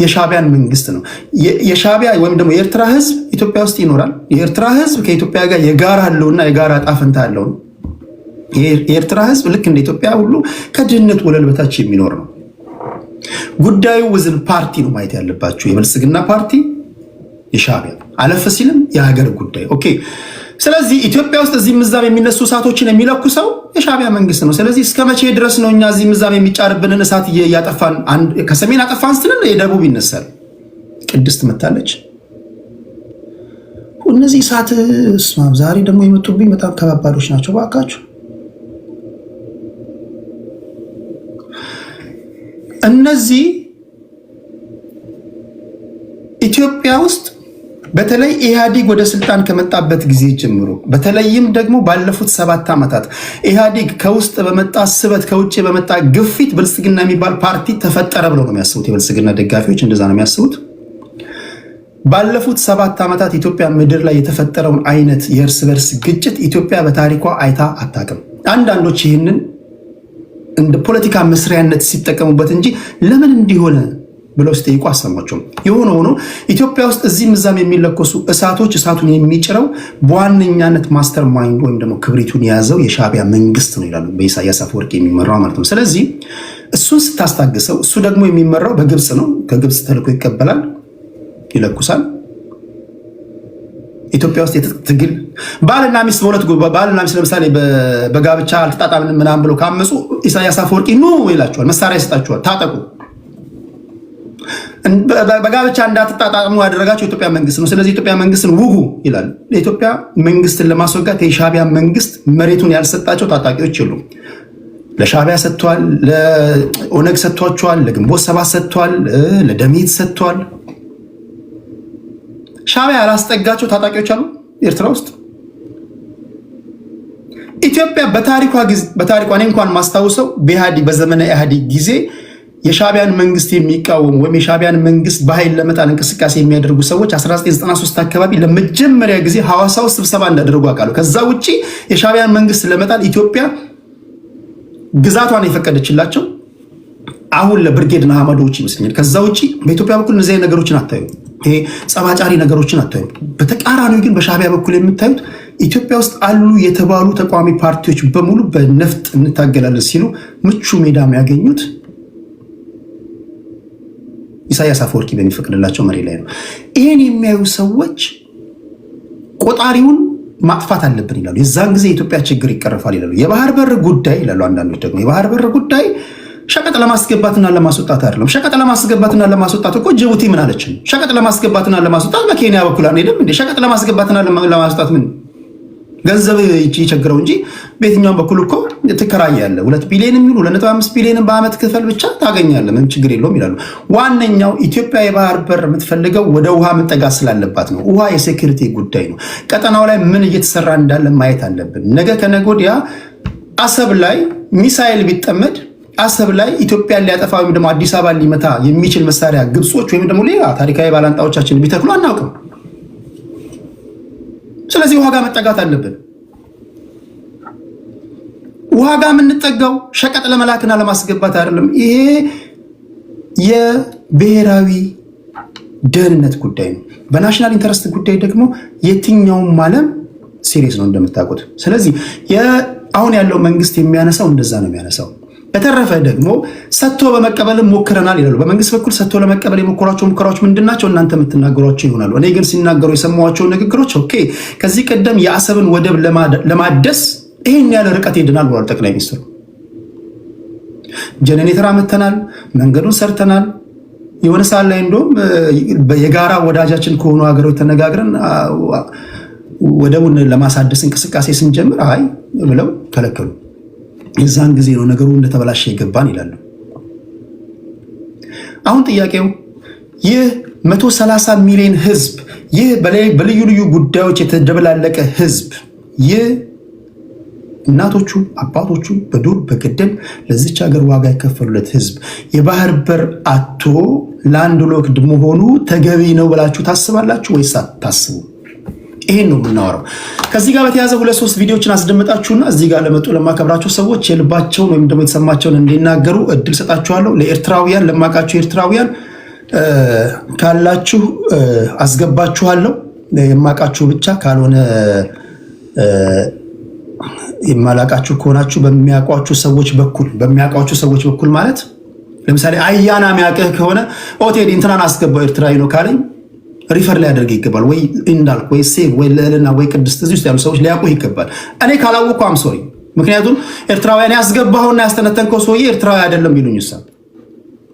የሻዕቢያን መንግስት ነው። የሻዕቢያ ወይም ደግሞ የኤርትራ ህዝብ ኢትዮጵያ ውስጥ ይኖራል። የኤርትራ ህዝብ ከኢትዮጵያ ጋር የጋራ አለውና የጋራ ዕጣ ፈንታ ያለው ነው። የኤርትራ ህዝብ ልክ እንደ ኢትዮጵያ ሁሉ ከድህነት ወለል በታች የሚኖር ነው። ጉዳዩ ውዝን ፓርቲ ነው ማየት ያለባቸው። የብልጽግና ፓርቲ፣ የሻዕቢያ አለፈ ሲልም የሀገር ጉዳይ ኦኬ። ስለዚህ ኢትዮጵያ ውስጥ እዚህ ምዛም የሚነሱ እሳቶችን የሚለኩሰው የሻዕቢያ መንግስት ነው። ስለዚህ እስከ መቼ ድረስ ነው እኛ እዚህ ምዛም የሚጫርብንን እሳት እያጠፋን ከሰሜን አጠፋን ስትል የደቡብ ይነሳል? ቅድስት መታለች። እነዚህ እሳት ዛሬ ደግሞ የመጡብኝ በጣም ከባባዶች ናቸው። ባካችሁ እነዚህ ኢትዮጵያ ውስጥ በተለይ ኢህአዲግ ወደ ስልጣን ከመጣበት ጊዜ ጀምሮ በተለይም ደግሞ ባለፉት 7 ዓመታት ኢህአዲግ ከውስጥ በመጣ ስበት ከውጭ በመጣ ግፊት ብልጽግና የሚባል ፓርቲ ተፈጠረ ብለው ነው የሚያስቡት። የብልጽግና ደጋፊዎች እንደዛ ነው የሚያስቡት። ባለፉት 7 ዓመታት ኢትዮጵያ ምድር ላይ የተፈጠረውን አይነት የእርስ በርስ ግጭት ኢትዮጵያ በታሪኳ አይታ አታውቅም። አንዳንዶች ይህንን እንደ ፖለቲካ መስሪያነት ሲጠቀሙበት እንጂ ለምን እንዲሆነ ብለው ሲጠይቁ አሰማቸውም። የሆነ ሆኖ ኢትዮጵያ ውስጥ እዚህ ምዛም የሚለኮሱ እሳቶች እሳቱን የሚጭረው በዋነኛነት ማስተር ማይንድ ወይም ደግሞ ክብሪቱን የያዘው የሻዕቢያ መንግስት ነው ይላሉ፣ በኢሳያስ አፈወርቂ የሚመራው ማለት ነው። ስለዚህ እሱን ስታስታግሰው እሱ ደግሞ የሚመራው በግብፅ ነው። ከግብፅ ተልኮ ይቀበላል፣ ይለኩሳል። ኢትዮጵያ ውስጥ ትግል ባልና ሚስት ባልና ሚስት ለምሳሌ በጋብቻ አልተጣጣምንም ምናምን ብለው ካመፁ ኢሳያስ አፈወርቂ ኑ ይላቸዋል፣ መሳሪያ ይሰጣቸዋል፣ ታጠቁ። በጋብቻ እንዳትጣጣሙ ያደረጋቸው የኢትዮጵያ መንግስት ነው። ስለዚህ ኢትዮጵያ መንግስትን ውጉ ይላል። የኢትዮጵያ መንግስትን ለማስወጋት የሻዕቢያ መንግስት መሬቱን ያልሰጣቸው ታጣቂዎች የሉም። ለሻዕቢያ ሰጥቷል፣ ለኦነግ ሰጥቷቸዋል፣ ለግንቦት ሰባት ሰጥቷል፣ ለደሚት ሰጥቷል። ሻዕቢያ ያላስጠጋቸው ታጣቂዎች አሉ ኤርትራ ውስጥ። ኢትዮጵያ በታሪኳ እኔ እንኳን ማስታውሰው በዘመነ ኢህአዴግ ጊዜ የሻዕቢያን መንግስት የሚቃወሙ ወይም የሻዕቢያን መንግስት በኃይል ለመጣል እንቅስቃሴ የሚያደርጉ ሰዎች 1993 አካባቢ ለመጀመሪያ ጊዜ ሐዋሳ ውስጥ ስብሰባ እንዳደረጉ አውቃለሁ። ከዛ ውጪ የሻዕቢያን መንግስት ለመጣል ኢትዮጵያ ግዛቷን የፈቀደችላቸው አሁን ለብርጌድ ንሓመዶች ይመስለኛል። ከዛ ውጪ በኢትዮጵያ በኩል እነዚህ ነገሮችን አታዩ፣ ይሄ ጸባጫሪ ነገሮችን አታዩ። በተቃራኒው ግን በሻዕቢያ በኩል የምታዩት ኢትዮጵያ ውስጥ አሉ የተባሉ ተቃዋሚ ፓርቲዎች በሙሉ በነፍጥ እንታገላለን ሲሉ ምቹ ሜዳ የሚያገኙት ኢሳያስ አፈወርቂ በሚፈቅድላቸው መሬት ላይ ነው። ይህን የሚያዩ ሰዎች ቆጣሪውን ማጥፋት አለብን ይላሉ። የዛን ጊዜ የኢትዮጵያ ችግር ይቀርፋል ይላሉ። የባህር በር ጉዳይ ይላሉ አንዳንዶች ደግሞ የባህር በር ጉዳይ ሸቀጥ ለማስገባትና ለማስወጣት አይደለም። ሸቀጥ ለማስገባትና ለማስወጣት እኮ ጅቡቲ ምን አለችን? ሸቀጥ ለማስገባትና ለማስወጣት በኬንያ በኩል አንሄድም እንዴ? ሸቀጥ ለማስገባትና ለማስወጣት ምን ገንዘብ ይቸግረው እንጂ በየትኛውም በኩል እኮ ትከራያለህ። 2 ቢሊዮን የሚሉ 2.5 ቢሊዮን በአመት ክፈል ብቻ ታገኛለህ፣ ምንም ችግር የለውም ይላሉ። ዋነኛው ኢትዮጵያ የባህር በር የምትፈልገው ወደ ውሃ መጠጋት ስላለባት ነው። ውሃ የሴኩሪቲ ጉዳይ ነው። ቀጠናው ላይ ምን እየተሰራ እንዳለ ማየት አለብን። ነገ ከነገ ወዲያ አሰብ ላይ ሚሳኤል ቢጠመድ አሰብ ላይ ኢትዮጵያን ሊያጠፋ ወይም ደግሞ አዲስ አበባ ሊመታ የሚችል መሳሪያ ግብጾች ወይም ደግሞ ሌላ ታሪካዊ ባላንጣዎቻችን ቢተክሉ አናውቅም። ስለዚህ ውሃ ጋር መጠጋት አለብን። ውሃ ጋር የምንጠጋው ሸቀጥ ለመላክና ለማስገባት አይደለም። ይሄ የብሔራዊ ደህንነት ጉዳይ ነው። በናሽናል ኢንተረስት ጉዳይ ደግሞ የትኛውም ዓለም ሲሪየስ ነው እንደምታውቁት። ስለዚህ አሁን ያለው መንግስት የሚያነሳው እንደዛ ነው የሚያነሳው። በተረፈ ደግሞ ሰጥቶ በመቀበል ሞክረናል ይላሉ። በመንግስት በኩል ሰጥቶ ለመቀበል የሞከሯቸው ሙከራዎች ምንድናቸው? እናንተ የምትናገሯቸው ይሆናሉ። እኔ ግን ሲናገሩ የሰማኋቸው ንግግሮች ኦኬ፣ ከዚህ ቀደም የአሰብን ወደብ ለማደስ ይህን ያለ ርቀት ሄድናል ብሏል ጠቅላይ ሚኒስትሩ። ጀነሬተር አመተናል፣ መንገዱን ሰርተናል። የሆነ ሰዓት ላይ እንደውም የጋራ ወዳጃችን ከሆኑ ሀገሮች ተነጋግረን ወደቡን ለማሳደስ እንቅስቃሴ ስንጀምር አይ ብለው ከለከሉ። የዛን ጊዜ ነው ነገሩ እንደተበላሸ ይገባን ይላሉ። አሁን ጥያቄው ይህ 130 ሚሊዮን ህዝብ፣ ይህ በልዩ ልዩ ጉዳዮች የተደበላለቀ ህዝብ፣ ይህ እናቶቹ አባቶቹ በዱር በገደል ለዚች ሀገር ዋጋ የከፈሉለት ህዝብ የባህር በር አቶ ላንድ ሎክድ መሆኑ ተገቢ ነው ብላችሁ ታስባላችሁ ወይስ አታስቡ? ይሄን ነው የምናወራው። ከዚህ ጋር በተያያዘ 2-3 ቪዲዮዎችን አስደምጣችሁና እዚህ ጋር ለመጡ ለማከብራቸው ሰዎች የልባቸውን ወይም ደግሞ የተሰማቸውን እንዲናገሩ እድል ሰጣችኋለሁ። ለኤርትራውያን ለማቃችሁ ኤርትራውያን ካላችሁ አስገባችኋለሁ። የማቃችሁ ብቻ ካልሆነ የማላቃችሁ ከሆናችሁ በሚያውቋችሁ ሰዎች በኩል ማለት ለምሳሌ አያና የሚያውቅህ ከሆነ ኦቴዲ እንትናን አስገባው ኤርትራዊ ነው ካለኝ ሪፈር ላይ ያደርግ ይገባል። ወይ እንዳልክ ወይ ሴቭ ወይ ልዕልና ወይ ቅድስት እዚህ ውስጥ ያሉ ሰዎች ሊያውቁህ ይገባል። እኔ ካላወቅኩ አም ሶሪ። ምክንያቱም ኤርትራውያን ያስገባውና ያስተነተንከው ሰውዬ ኤርትራዊ አይደለም ቢሉኝ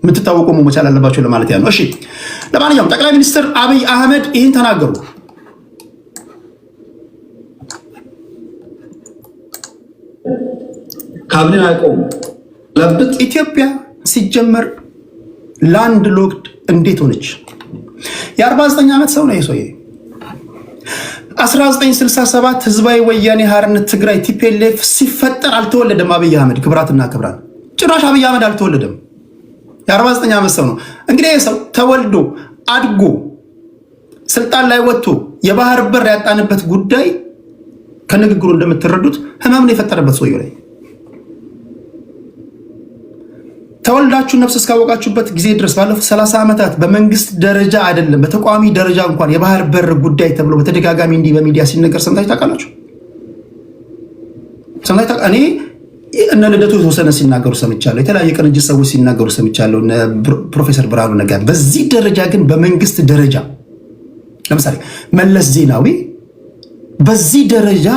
የምትታወቁ መቻል አለባቸው ለማለት ያ ነው። እሺ፣ ለማንኛውም ጠቅላይ ሚኒስትር አብይ አህመድ ይህን ተናገሩ። ካቢኔ አይቆም ለብጥ ኢትዮጵያ ሲጀመር ላንድ ሎክድ እንዴት ሆነች? የ49 ዓመት ሰው ነው የሰውዬ። 1967 ህዝባዊ ወያኔ ሓርነት ትግራይ ቲፒኤልኤፍ ሲፈጠር አልተወለደም አብይ አህመድ። ክብራትና ክብራን ጭራሽ አብይ አህመድ አልተወለደም። የ49 ዓመት ሰው ነው። እንግዲህ ይህ ሰው ተወልዶ አድጎ ስልጣን ላይ ወጥቶ የባህር በር ያጣንበት ጉዳይ ከንግግሩ እንደምትረዱት ህመምን የፈጠረበት ሰውዬው ላይ ተወልዳችሁ ነፍስ እስካወቃችሁበት ጊዜ ድረስ ባለፉት 30 ዓመታት በመንግስት ደረጃ አይደለም በተቋሚ ደረጃ እንኳን የባህር በር ጉዳይ ተብሎ በተደጋጋሚ እንዲህ በሚዲያ ሲነገር ሰምታችሁ ታውቃላችሁ? እኔ እነ ልደቱ የተወሰነ ሲናገሩ ሰምቻለሁ። የተለያየ ቅንጅት ሰዎች ሲናገሩ ሰምቻለሁ። ፕሮፌሰር ብርሃኑ ነጋ። በዚህ ደረጃ ግን በመንግስት ደረጃ ለምሳሌ መለስ ዜናዊ በዚህ ደረጃ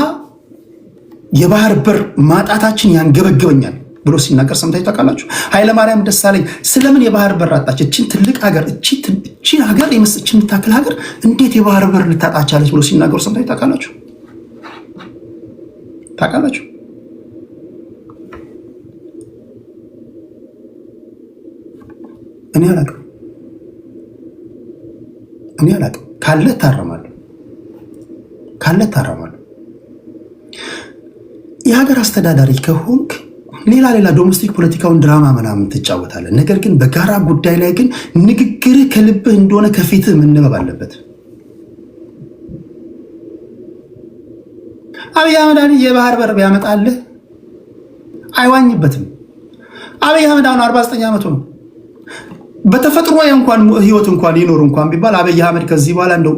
የባህር በር ማጣታችን ያንገበግበኛል ብሎ ሲናገር ሰምታችሁ ታውቃላችሁ? ኃይለማርያም ደሳለኝ ስለምን የባህር በር አጣች? እቺን ትልቅ ሀገር እቺን ሀገር የምትችል የምታክል ሀገር እንዴት የባህር በር ልታጣቻለች ብሎ ሲናገሩ ሰምታችሁ ታውቃላችሁ? እኔ አላውቅም። ካለ ታረማለሁ። የሀገር አስተዳዳሪ ከሆንክ ሌላ ዶሜስቲክ ፖለቲካውን ድራማ ምናምን ትጫወታለህ። ነገር ግን በጋራ ጉዳይ ላይ ግን ንግግርህ ከልብህ እንደሆነ ከፊትህ መነበብ አለበት። አብይ አህመድ የባህር በር ቢያመጣልህ አይዋኝበትም። አብይ አህመድ አሁን 49 ዓመቱ ነው። በተፈጥሮ እንኳን ህይወት እንኳን ይኖር እንኳን ቢባል አብይ አህመድ ከዚህ በኋላ እንደው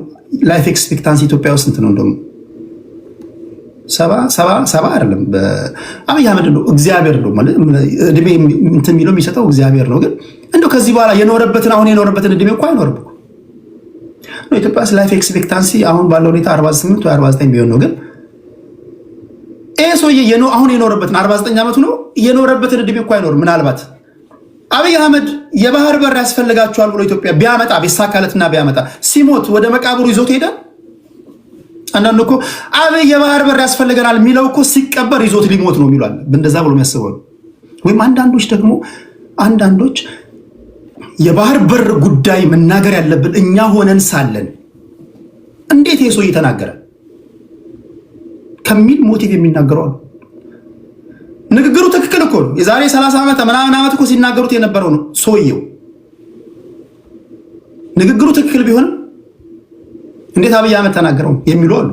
ላይፍ ኤክስፔክታንሲ ኢትዮጵያ ውስጥ እንትን ነው እንደው 70 አይደለም። አብይ አህመድ ነው እግዚአብሔር ነው ማለት እድሜ እንትን የሚለው የሚሰጠው እግዚአብሔር ነው። ግን እንደው ከዚህ በኋላ አሁን የኖረበትን እድሜ እንኳን አይኖርም ነው። ኢትዮጵያ ውስጥ ላይፍ ኤክስፔክታንሲ አሁን ባለው ሁኔታ 48 ወይ 49 ቢሆን ነው። ግን ይሄ ሰውዬ አሁን የኖረበትን 49 ዓመቱ ነው የኖረበትን እድሜ እንኳን አይኖርም። ምናልባት አብይ አህመድ የባህር በር ያስፈልጋቸዋል ብሎ ኢትዮጵያ ቢያመጣ ቢሳካለትና ቢያመጣ ሲሞት ወደ መቃብሩ ይዞት ሄደ። አንዳንዱ እኮ አብይ የባህር በር ያስፈልገናል የሚለው እኮ ሲቀበር ይዞት ሊሞት ነው የሚሏል። እንደዛ ብሎ የሚያስበው ወይም አንዳንዶች የባህር በር ጉዳይ መናገር ያለብን እኛ ሆነን ሳለን እንዴት ይሄ ሰውዬ ተናገረ ከሚል ሞቲቭ የሚናገረው ነው። ንግግሩ ትክክል እኮ ነው። የዛሬ 30 ዓመት ምናምን ዓመት እኮ ሲናገሩት የነበረው ነው ሰውየው። ንግግሩ ትክክል ቢሆንም እንዴት አብይ አህመድ ተናገረው የሚሉ አሉ።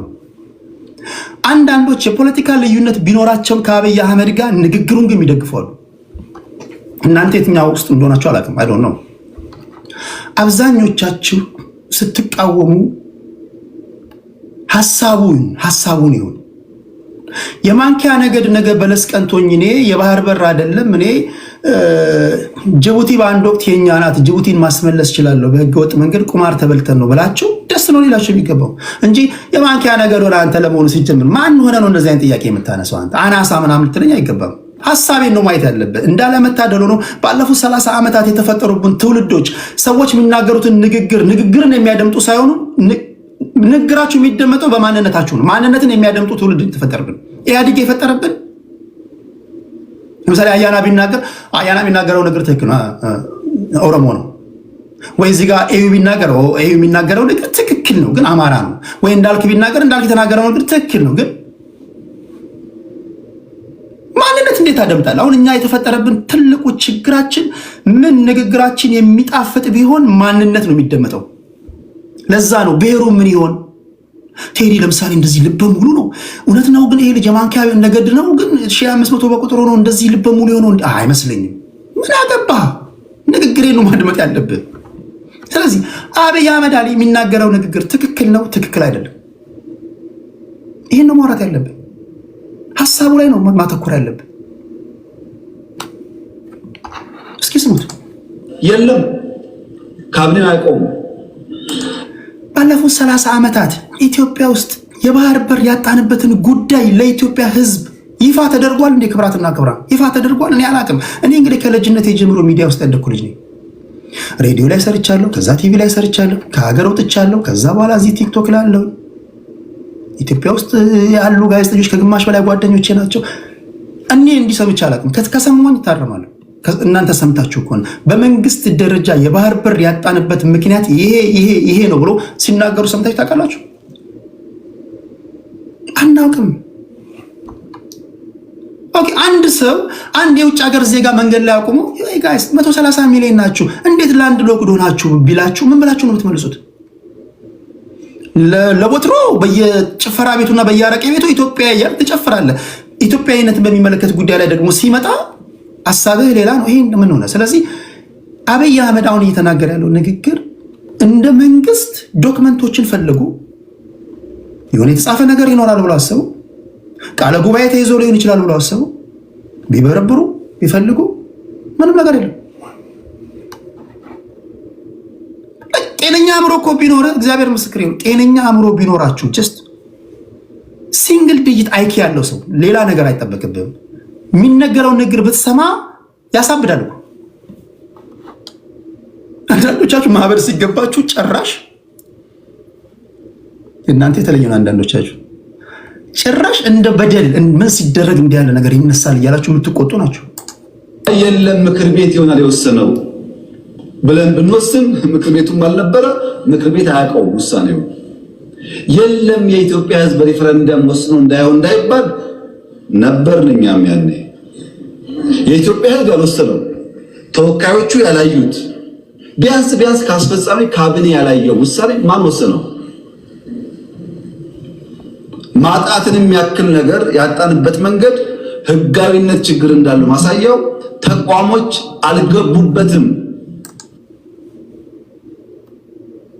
አንዳንዶች የፖለቲካ ልዩነት ቢኖራቸውም ከአብይ አህመድ ጋር ንግግሩን ግን ይደግፋሉ። እናንተ የትኛው ውስጥ እንደሆናችሁ አላውቅም። አይ ዶንት ኖ። አብዛኞቻችሁ ስትቃወሙ ሐሳቡን ይሁን የማንኪያ ነገ በለስ ቀንቶኝ እኔ የባህር በር አይደለም እኔ ጅቡቲ በአንድ ወቅት የኛ ናት ጅቡቲን ማስመለስ ይችላል በህገ ወጥ መንገድ ቁማር ተበልተን ነው ብላችሁ ደስ ነው ሊላችሁ የሚገባው እንጂ የማንኪያ ነገር ወደ አንተ ለመሆኑ ሲጀምር ማን ሆነ ነው እንደዚህ አይነት ጥያቄ የምታነሳው? አንተ አናሳ ምናምን ልትለኝ አይገባም። ሐሳቤን ነው ማየት ያለበት። እንዳለመታደሉ ነው ባለፉት 30 ዓመታት የተፈጠሩብን ትውልዶች ሰዎች የሚናገሩትን ንግግርን የሚያደምጡ ሳይሆኑ ንግግራችሁ የሚደመጠው በማንነታችሁ ነው። ማንነትን የሚያደምጡ ትውልድ ተፈጠረብን። ኢህአዴግ የፈጠረብን ለምሳሌ አያና ቢናገረው ነገር ትክክል ነው፣ ኦሮሞ ነው ወይ? እዚህ ጋር ኤዩ የሚናገረው ነገር ትክክል ነው፣ ግን አማራ ነው ወይ? እንዳልክ የተናገረው ነገር ትክክል ነው፣ ግን ማንነት እንዴት አደምጣለህ? አሁን እኛ የተፈጠረብን ትልቁ ችግራችን ምን ንግግራችን የሚጣፍጥ ቢሆን ማንነት ነው የሚደመጠው። ለዛ ነው ብሔሩ ምን ይሆን ቴዲ ለምሳሌ እንደዚህ ልበ ሙሉ ነው እውነት ነው፣ ግን ይሄ ልጅ የማንኪያ ነገድ ነው፣ ግን 1500 በቁጥሩ ነው እንደዚህ ልበ ሙሉ የሆነው አይመስለኝም። ምን አገባ? ንግግሬ ነው ማድመጥ ያለብን። ስለዚህ አብይ አህመድ አሊ የሚናገረው ንግግር ትክክል ነው ትክክል አይደለም፣ ይሄን ነው ማውራት ያለብን። ሐሳቡ ላይ ነው ማተኮር ያለብን። እስኪ ስሙት። የለም ካቢኔን አይቆም። ባለፉት 30 ዓመታት ኢትዮጵያ ውስጥ የባህር በር ያጣንበትን ጉዳይ ለኢትዮጵያ ሕዝብ ይፋ ተደርጓል። እንደ ክብራትና ክብራ ይፋ ተደርጓል። እኔ አላቅም። እኔ እንግዲህ ከልጅነት የጀምሮ ሚዲያ ውስጥ ያደኩ ልጅ ነኝ። ሬዲዮ ላይ ሰርቻለሁ፣ ከዛ ቲቪ ላይ ሰርቻለሁ፣ ከሀገር ወጥቻለሁ፣ ከዛ በኋላ እዚህ ቲክቶክ ላይ አለው። ኢትዮጵያ ውስጥ ያሉ ጋዜጠኞች ከግማሽ በላይ ጓደኞቼ ናቸው። እኔ እንዲህ ሰምቼ አላቅም። ከሰማኝ ይታረማለሁ። እናንተ ሰምታችሁ ከሆነ በመንግስት ደረጃ የባህር በር ያጣንበት ምክንያት ይሄ ነው ብሎ ሲናገሩ ሰምታችሁ ታውቃላችሁ? አናውቅም። ኦኬ፣ አንድ የውጭ ሀገር ዜጋ መንገድ ላይ አቁሞ ጋይስ 130 ሚሊዮን ናችሁ እንዴት ላንድ ሎክድ ሆናችሁ ቢላችሁ ምን ብላችሁ ነው የምትመልሱት? ለቦትሮ በየጭፈራ ቤቱና በየአረቄ ቤቱ ኢትዮጵያ እያል ትጨፍራለህ። ኢትዮጵያዊነትን በሚመለከት ጉዳይ ላይ ደግሞ ሲመጣ ሐሳብህ ሌላ ነው። ይሄ ምን ሆነ? ስለዚህ አብይ አህመድ አሁን እየተናገረ ያለው ንግግር እንደ መንግስት ዶክመንቶችን ፈልጉ፣ የሆነ የተጻፈ ነገር ይኖራል ብሎ አሰቡ፣ ቃለ ጉባኤ ተይዞ ሊሆን ይችላል ብሎ አሰቡ። ቢበረብሩ ቢፈልጉ ምንም ነገር የለም። ጤነኛ አእምሮ እኮ ቢኖር እግዚአብሔር ምስክር ይሁን፣ ጤነኛ አእምሮ ቢኖራችሁ ጀስት ሲንግል ዲጂት አይኪ ያለው ሰው ሌላ ነገር አይጠበቅብህም። የሚነገረውን ንግግር ብትሰማ ያሳብዳል። አንዳንዶቻችሁ ማህበር ሲገባችሁ ጭራሽ እናንተ የተለየ ነው። አንዳንዶቻችሁ ጭራሽ እንደ በደል ምን ሲደረግ እንዲህ ያለ ነገር ይነሳል እያላችሁ የምትቆጡ ናቸው። የለም ምክር ቤት ይሆናል የወሰነው ብለን ብንወስን ምክር ቤቱም አልነበረ፣ ምክር ቤት አያውቀውም ውሳኔው። የለም የኢትዮጵያ ሕዝብ ሪፈረንደም ወስኖ እንዳይባል ነበርን እኛም ያኔ። የኢትዮጵያ ሕዝብ ያልወሰነው ተወካዮቹ ያላዩት ቢያንስ ከአስፈጻሚ ካቢኔ ያላየው ውሳኔ ማን ወሰነው? ማጣትን የሚያክል ነገር ያጣንበት መንገድ ህጋዊነት ችግር እንዳለው ማሳያው ተቋሞች አልገቡበትም።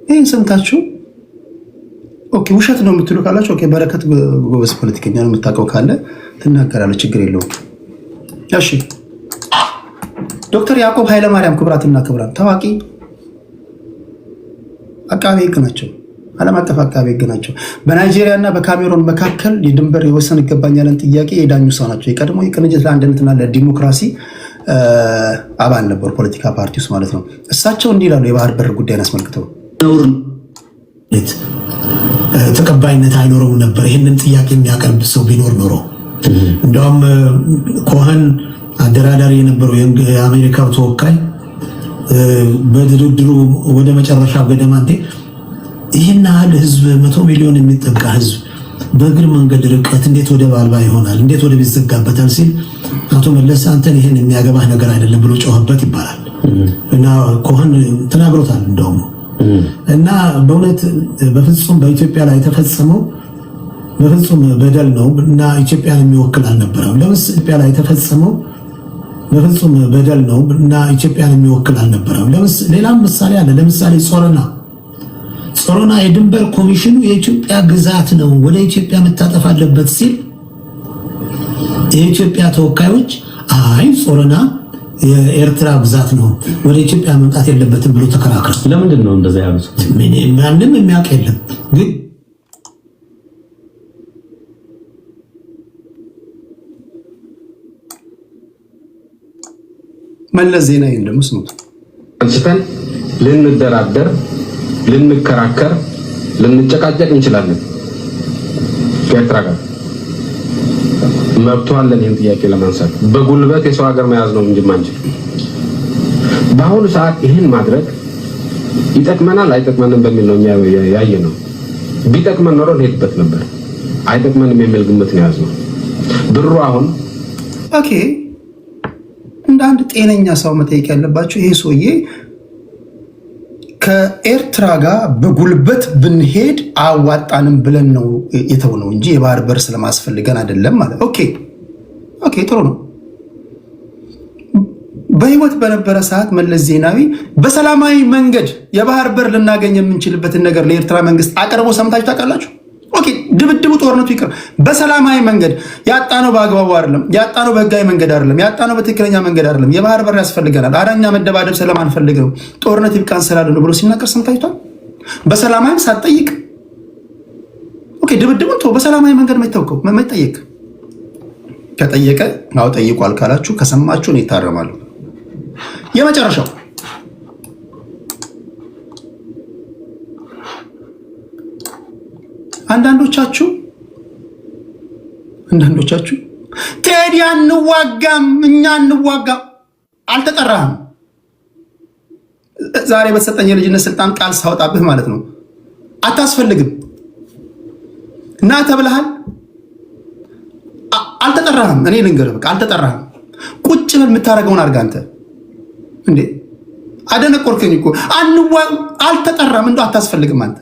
ይህን ሰምታችሁ ኦኬ ውሸት ነው የምትሉ ካላችሁ ኦኬ፣ በረከት ጎበዝ ፖለቲከኛ ነው የምታውቀው ካለ ትናገራለህ፣ ችግር የለውም። እሺ ዶክተር ያዕቆብ ኃይለማርያም ክብራትና ክብራን ታዋቂ አቃቤ ህግ ናቸው። ዓለም አቀፍ አቃቤ ህግ ናቸው። በናይጄሪያ እና በካሜሮን መካከል የድንበር የወሰን ይገባኛልን ጥያቄ የዳኙ ሰው ናቸው። የቀድሞ የቅንጅት ለአንድነትና ለዲሞክራሲ አባል ነበሩ፣ ፖለቲካ ፓርቲ ውስጥ ማለት ነው። እሳቸው እንዲህ ይላሉ የባህር በር ጉዳይን አስመልክተው ተቀባይነት አይኖረውም ነበር። ይህንን ጥያቄ የሚያቀርብ ሰው ቢኖር ኖሮ እንደውም ኮኸን አደራዳሪ የነበረው የአሜሪካው ተወካይ በድርድሩ ወደ መጨረሻው ገደማ ይህን ያህል ህዝብ 100 ሚሊዮን የሚጠጋ ህዝብ በእግር መንገድ ርቀት እንዴት ወደብ አልባ ይሆናል? እንዴት ወደብ ይዘጋበታል? ሲል አቶ መለስ አንተን ይህን የሚያገባህ ነገር አይደለም ብሎ ጮኸበት ይባላል። እና ኮኸን ተናግሮታል እንደውም እና በእውነት በፍጹም በኢትዮጵያ ላይ የተፈጸመው በፍጹም በደል ነው እና ኢትዮጵያን የሚወክል አልነበረም። ለምሳሌ ኢትዮጵያ ላይ የተፈጸመው በፍጹም በደል ነው እና ኢትዮጵያን የሚወክል አልነበረም። ሌላም ምሳሌ አለ። ለምሳሌ ጾረና የድንበር ኮሚሽኑ የኢትዮጵያ ግዛት ነው፣ ወደ ኢትዮጵያ መታጠፍ አለበት ሲል የኢትዮጵያ ተወካዮች አይ ጾረና የኤርትራ ግዛት ነው፣ ወደ ኢትዮጵያ መምጣት የለበትም ብሎ ተከራከሩ። ለምንድን ነው እንደዛ ያሉት? ማንም የሚያውቅ የለም። ግን መለስ ዜናዊ እንደምስሙት አንስተን ልንደራደር፣ ልንከራከር፣ ልንጨቃጨቅ እንችላለን። ከኤርትራ ጋር መብቱ አለን ይህን ጥያቄ ለማንሳት። በጉልበት የሰው ሀገር መያዝ ነው እንጂ ማንችል። በአሁኑ ሰዓት ይህን ማድረግ ይጠቅመናል አይጠቅመንም በሚል ነው ያየ ነው። ቢጠቅመን ኖሮ እንሄድበት ነበር። አይጠቅመንም የሚል ግምት ነው ያዝነው። ብሩ አሁን ኦኬ እንደ አንድ ጤነኛ ሰው መጠየቅ ያለባቸው ይሄ ሰውዬ ከኤርትራ ጋር በጉልበት ብንሄድ አዋጣንም ብለን ነው የተውነው እንጂ የባህር በር ስለማስፈልገን አይደለም ማለት። ኦኬ ጥሩ ነው። በህይወት በነበረ ሰዓት መለስ ዜናዊ በሰላማዊ መንገድ የባህር በር ልናገኝ የምንችልበትን ነገር ለኤርትራ መንግስት አቅርቦ ሰምታችሁ ታውቃላችሁ? ኦኬ ድብድቡ ጦርነቱ ይቅር፣ በሰላማዊ መንገድ ያጣነው በአግባቡ አይደለም፣ ያጣነው በህጋዊ መንገድ አይደለም፣ ያጣነው በትክክለኛ መንገድ አይደለም፣ የባህር በር ያስፈልገናል፣ አዳኛ መደባደብ ስለማንፈልግ ነው፣ ጦርነት ይብቃን ስላለ ነው ብሎ ሲናገር ሰምታችኋል? በሰላማዊ ሳትጠይቅ ኦኬ ድብድቡን ተው፣ በሰላማዊ መንገድ መጠየቅ ከጠየቀ አዎ ጠይቋል ካላችሁ ከሰማችሁ ነው ይታረማሉ። የመጨረሻው አንዳንዶቻችሁ ቴዲ አንዋጋም፣ እኛ አንዋጋም። አልተጠራህም። ዛሬ በተሰጠኝ የልጅነት ስልጣን ቃል ሳወጣብህ ማለት ነው። አታስፈልግም እና ተብለሃል። አልተጠራህም። እኔ ልንገርህ በቃ አልተጠራህም። ቁጭ ብል የምታደርገውን አድርግ አንተ። እንዴ አደነቆርከኝ እኮ። አልተጠራም። እንደው አታስፈልግም አንተ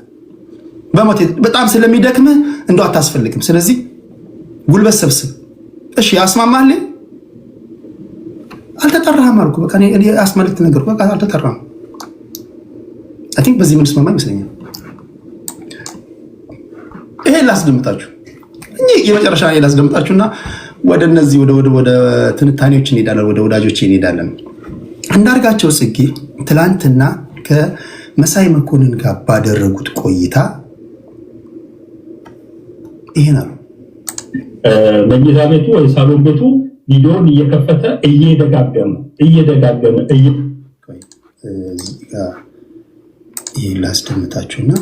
በሞት በጣም ስለሚደክምህ እንደው አታስፈልግም። ስለዚህ ጉልበት ሰብስብ። እሺ ያስማማል። አልተጠራህም አልኩ። በቃ እኔ አስመልክት ነገርኩ። በቃ አልተጠራህም። አይ ቲንክ በዚህ ምን ስማማ ይመስለኛል። ይሄ ላስደምጣችሁ የመጨረሻ ላይ ላስደምጣችሁና ወደ እነዚህ ወደ ትንታኔዎች እንሄዳለን። ወደ ወዳጆች እንሄዳለን። አንዳርጋቸው ጽጌ ትላንትና ከመሳይ መኮንን ጋር ባደረጉት ቆይታ ይሄን አሉ። መኝታ ቤቱ ወይ ሳሎን ቤቱ ቪዲዮን እየከፈተ እየደጋገመ ይሄን ላስደምጣችሁና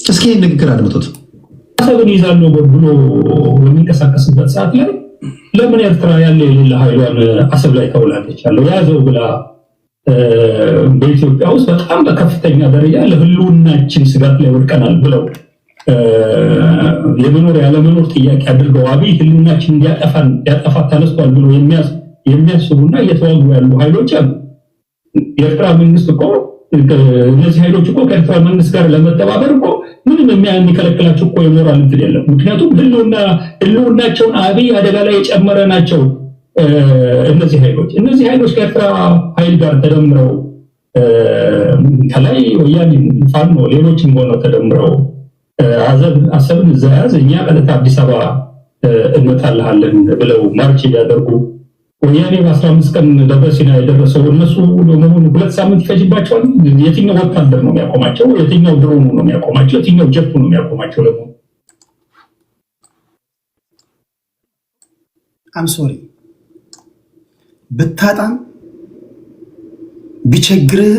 እስኪ ንግግር አድምጡት። አሰብን ይዛለሁ ብሎ በሚንቀሳቀስበት ሰዓት ላይ ለምን ኤርትራ ያለ የሌለ ኃይሏን አሰብ ላይ ታውላለች? ያለው ያዘው ብላ በኢትዮጵያ ውስጥ በጣም በከፍተኛ ደረጃ ለህልውናችን ስጋት ላይ ወድቀናል ብለው የመኖር ያለመኖር ጥያቄ አድርገው አብይ ህልውናችን እንዲያጠፋ ተነስቷል ብሎ የሚያስቡና እየተዋጉ ያሉ ኃይሎች አሉ። የኤርትራ መንግስት እኮ እነዚህ ኃይሎች እኮ ከኤርትራ መንግስት ጋር ለመተባበር እኮ ምንም የሚከለክላቸው እኮ የሞራል እንትን የለም። ምክንያቱም ህልውናቸውን አብይ አደጋ ላይ የጨመረ ናቸው። እነዚህ ኃይሎች ከኤርትራ ኃይል ጋር ተደምረው ከላይ ወያኔ ፋኖ ሌሎችም ሆነው ተደምረው አሰብን እዛ ያዝ እኛ ቀጥታ አዲስ አበባ እንመጣልሃለን ብለው ማርች ያደርጉ ወያኔ በ15 ቀን ደብረ ሲና የደረሰው እነሱ ለመሆኑ 2 ሳምንት ይፈጅባቸዋል። የትኛው ወታደር ነው የሚያቆማቸው? የትኛው ድሮኑ ነው የሚያቆማቸው? የትኛው ጀቱ ነው የሚያቆማቸው? ለመሆኑ አም ሶሪ ብታጣም ቢቸግርህ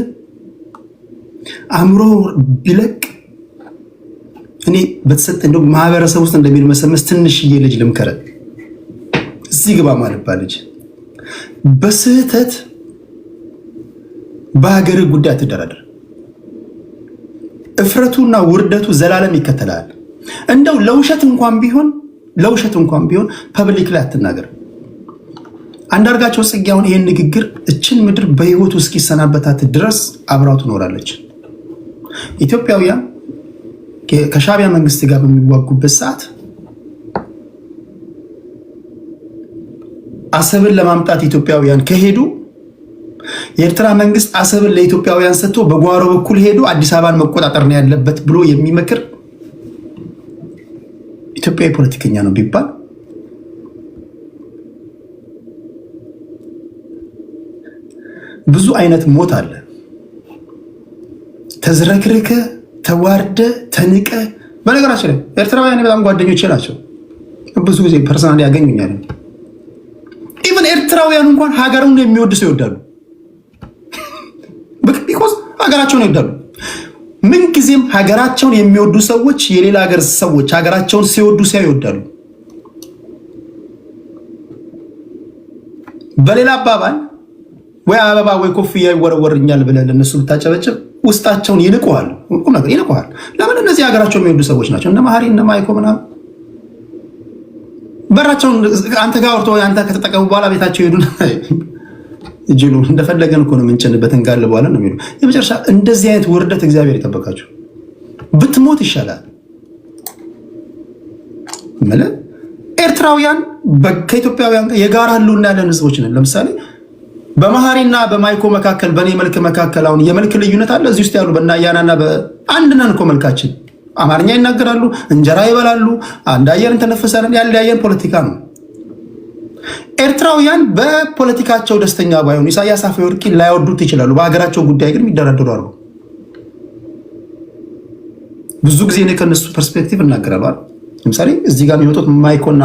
አእምሮ ቢለቅ እኔ በተሰጠ እንደው ማህበረሰብ ውስጥ እንደሚልመሰመስ ትንሽዬ ልጅ ልምከረ እዚህ ግባ ማለት ባልጅ በስህተት በሀገር ጉዳይ አትደራደር። እፍረቱና ውርደቱ ዘላለም ይከተላል። እንደው ለውሸት እንኳን ቢሆን ለውሸት እንኳን ቢሆን ፐብሊክ ላይ አትናገር። አንዳርጋቸው ጽጌ አሁን ይህን ንግግር እችን ምድር በህይወቱ እስኪሰናበታት ድረስ አብራው ትኖራለች። ኢትዮጵያውያን ከሻዕቢያ መንግስት ጋር በሚዋጉበት ሰዓት አሰብን ለማምጣት ኢትዮጵያውያን ከሄዱ የኤርትራ መንግስት አሰብን ለኢትዮጵያውያን ሰጥቶ በጓሮ በኩል ሄዶ አዲስ አበባን መቆጣጠር ነው ያለበት ብሎ የሚመክር ኢትዮጵያዊ ፖለቲከኛ ነው ቢባል ብዙ አይነት ሞት አለ። ተዝረክርከ፣ ተዋርደ፣ ተንቀ። በነገራችን ላይ ኤርትራውያን በጣም ጓደኞቼ ናቸው። ብዙ ጊዜ ፐርሰናል ያገኙኛል። ኢቨን ኤርትራውያን እንኳን ሀገሩን የሚወድ ሰው ይወዳሉ። ቢኮዝ ሀገራቸውን ይወዳሉ። ምንጊዜም ሀገራቸውን የሚወዱ ሰዎች የሌላ ሀገር ሰዎች ሀገራቸውን ሲወዱ ይወዳሉ። በሌላ አባባል ወይ አበባ ወይ ኮፍያ ይወረወርኛል ብለህ ለነሱ ብታጨበጭብ ውስጣቸውን ይንቁሃል። ቁም ነገር ይንቁሃል። ለምን? እነዚህ ሀገራቸውን የሚወዱ ሰዎች ናቸው። እነ ማህሪ እነ ማይኮ ምናምን በራቸውን አንተ ጋር ወርቶ አንተ ከተጠቀሙ በኋላ ቤታቸው ይሄዱና እጅሉ እንደፈለገን እኮ ነው የምንጭንበት እንጋል በኋላ ነው የሚሉ። የመጨረሻ እንደዚህ አይነት ውርደት እግዚአብሔር ይጠበቃችሁ። ብትሞት ይሻላል። ማለት ኤርትራውያን ከኢትዮጵያውያን የጋራ ህልውና ያለን ህዝቦች ነን። ለምሳሌ በመሐሪና በማይኮ መካከል በእኔ መልክ መካከል አሁን የመልክ ልዩነት አለ። እዚህ ውስጥ ያሉ በእናያናና አንድ ነን እኮ መልካችን። አማርኛ ይናገራሉ፣ እንጀራ ይበላሉ፣ አንድ አየር እንተነፍሳለን። ያለያየን ፖለቲካ ነው። ኤርትራውያን በፖለቲካቸው ደስተኛ ባይሆኑ ኢሳያስ አፈወርቂ ላይወዱት ይችላሉ። በሀገራቸው ጉዳይ ግን የሚደራደሩ አሉ። ብዙ ጊዜ እኔ ከነሱ ፐርስፔክቲቭ እናገራለሁ። ለምሳሌ እዚህ ጋር የሚወጡት ማይኮና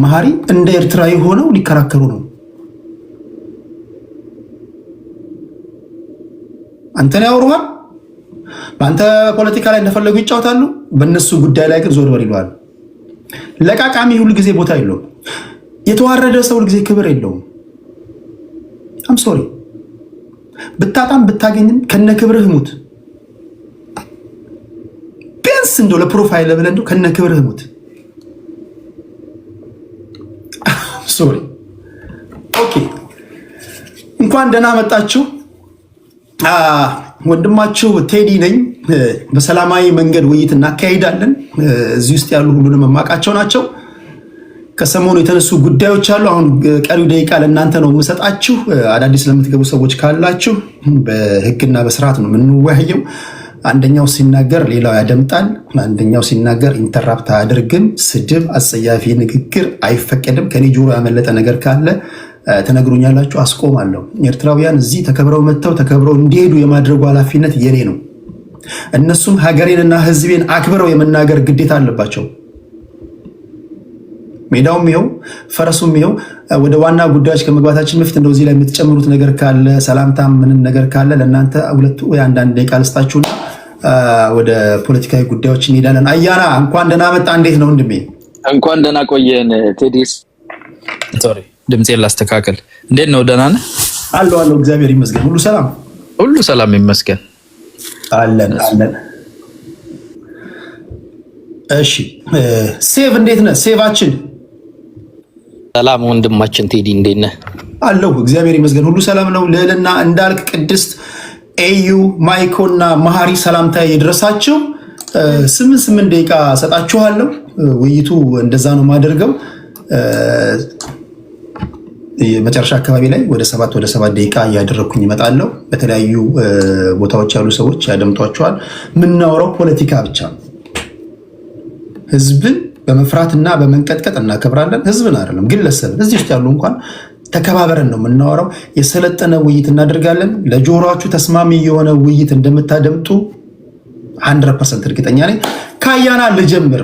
መሐሪ እንደ ኤርትራዊ ሆነው ሊከራከሩ ነው። አንተን ያወሩሃል። በአንተ ፖለቲካ ላይ እንደፈለጉ ይጫወታሉ። በእነሱ ጉዳይ ላይ ግን ዞር በል ይለዋል። ለቃቃሚ ሁሉ ጊዜ ቦታ የለውም። የተዋረደ ሰው ሁሉ ጊዜ ክብር የለውም። አም ሶሪ ብታጣም ብታገኝም ከነ ክብርህ ሙት። ቢያንስ እንደው ለፕሮፋይል ብለህ እንደው ከነ ክብርህ ሙት። ሶሪ ኦኬ። እንኳን ደህና መጣችሁ። ወንድማችሁ ቴዲ ነኝ። በሰላማዊ መንገድ ውይይት እናካሄዳለን። እዚህ ውስጥ ያሉ ሁሉንም የማውቃቸው ናቸው። ከሰሞኑ የተነሱ ጉዳዮች አሉ። አሁን ቀሪው ደቂቃ ለእናንተ ነው የምሰጣችሁ። አዳዲስ ለምትገቡ ሰዎች ካላችሁ በህግና በስርዓት ነው የምንወያየው። አንደኛው ሲናገር ሌላው ያደምጣል። አንደኛው ሲናገር ኢንተራፕት አያደርግም። ስድብ፣ አጸያፊ ንግግር አይፈቀድም። ከኔ ጆሮ ያመለጠ ነገር ካለ ተነግሩኛላችሁ፣ አስቆማለሁ። ኤርትራውያን እዚህ ተከብረው መጥተው ተከብረው እንዲሄዱ የማድረጉ ኃላፊነት የኔ ነው። እነሱም ሀገሬንና ህዝቤን አክብረው የመናገር ግዴታ አለባቸው። ሜዳውም ይኸው ፈረሱም ይኸው። ወደ ዋና ጉዳዮች ከመግባታችን በፊት እንደዚህ ላይ የምትጨምሩት ነገር ካለ ሰላምታ ምንም ነገር ካለ ለእናንተ ሁለቱ ወይ አንዳንድ ደቂቃ ልስጣችሁና ወደ ፖለቲካዊ ጉዳዮች እንሄዳለን። አያና እንኳን ደህና መጣ። እንዴት ነው ወንድሜ? እንኳን ደህና ቆየን ቴዲስ። ሶሪ ድምጼን ላስተካከል። እንዴት ነው? ደህና ነህ? አለሁ እግዚአብሔር ይመስገን። ሁሉ ሰላም? ሁሉ ሰላም ይመስገን። አለን። እሺ ሴቭ እንዴት ነህ? ሴቫችን ሰላም ወንድማችን ቴዲ እንዴት ነህ? አለሁ እግዚአብሔር ይመስገን። ሁሉ ሰላም ነው። ልዕልና እንዳልክ፣ ቅድስት፣ ኤዩ፣ ማይኮና መሐሪ ሰላምታ የደረሳችሁ። 8 ደቂቃ ሰጣችኋለሁ። ውይይቱ እንደዛ ነው የማደርገው። መጨረሻ አካባቢ ላይ ወደ 7 ደቂቃ እያደረግኩኝ እመጣለሁ። በተለያዩ ቦታዎች ያሉ ሰዎች ያደምጧቸዋል። የምናወራው ፖለቲካ ብቻ ነው። ህዝብን በመፍራትና በመንቀጥቀጥ እናከብራለን። ህዝብን አይደለም ግለሰብን። እዚህ ውስጥ ያሉ እንኳን ተከባበረን ነው የምናወራው። የሰለጠነ ውይይት እናደርጋለን። ለጆሮአችሁ ተስማሚ የሆነ ውይይት እንደምታደምጡ 100% እርግጠኛ ነኝ። ከአያና ልጀምር።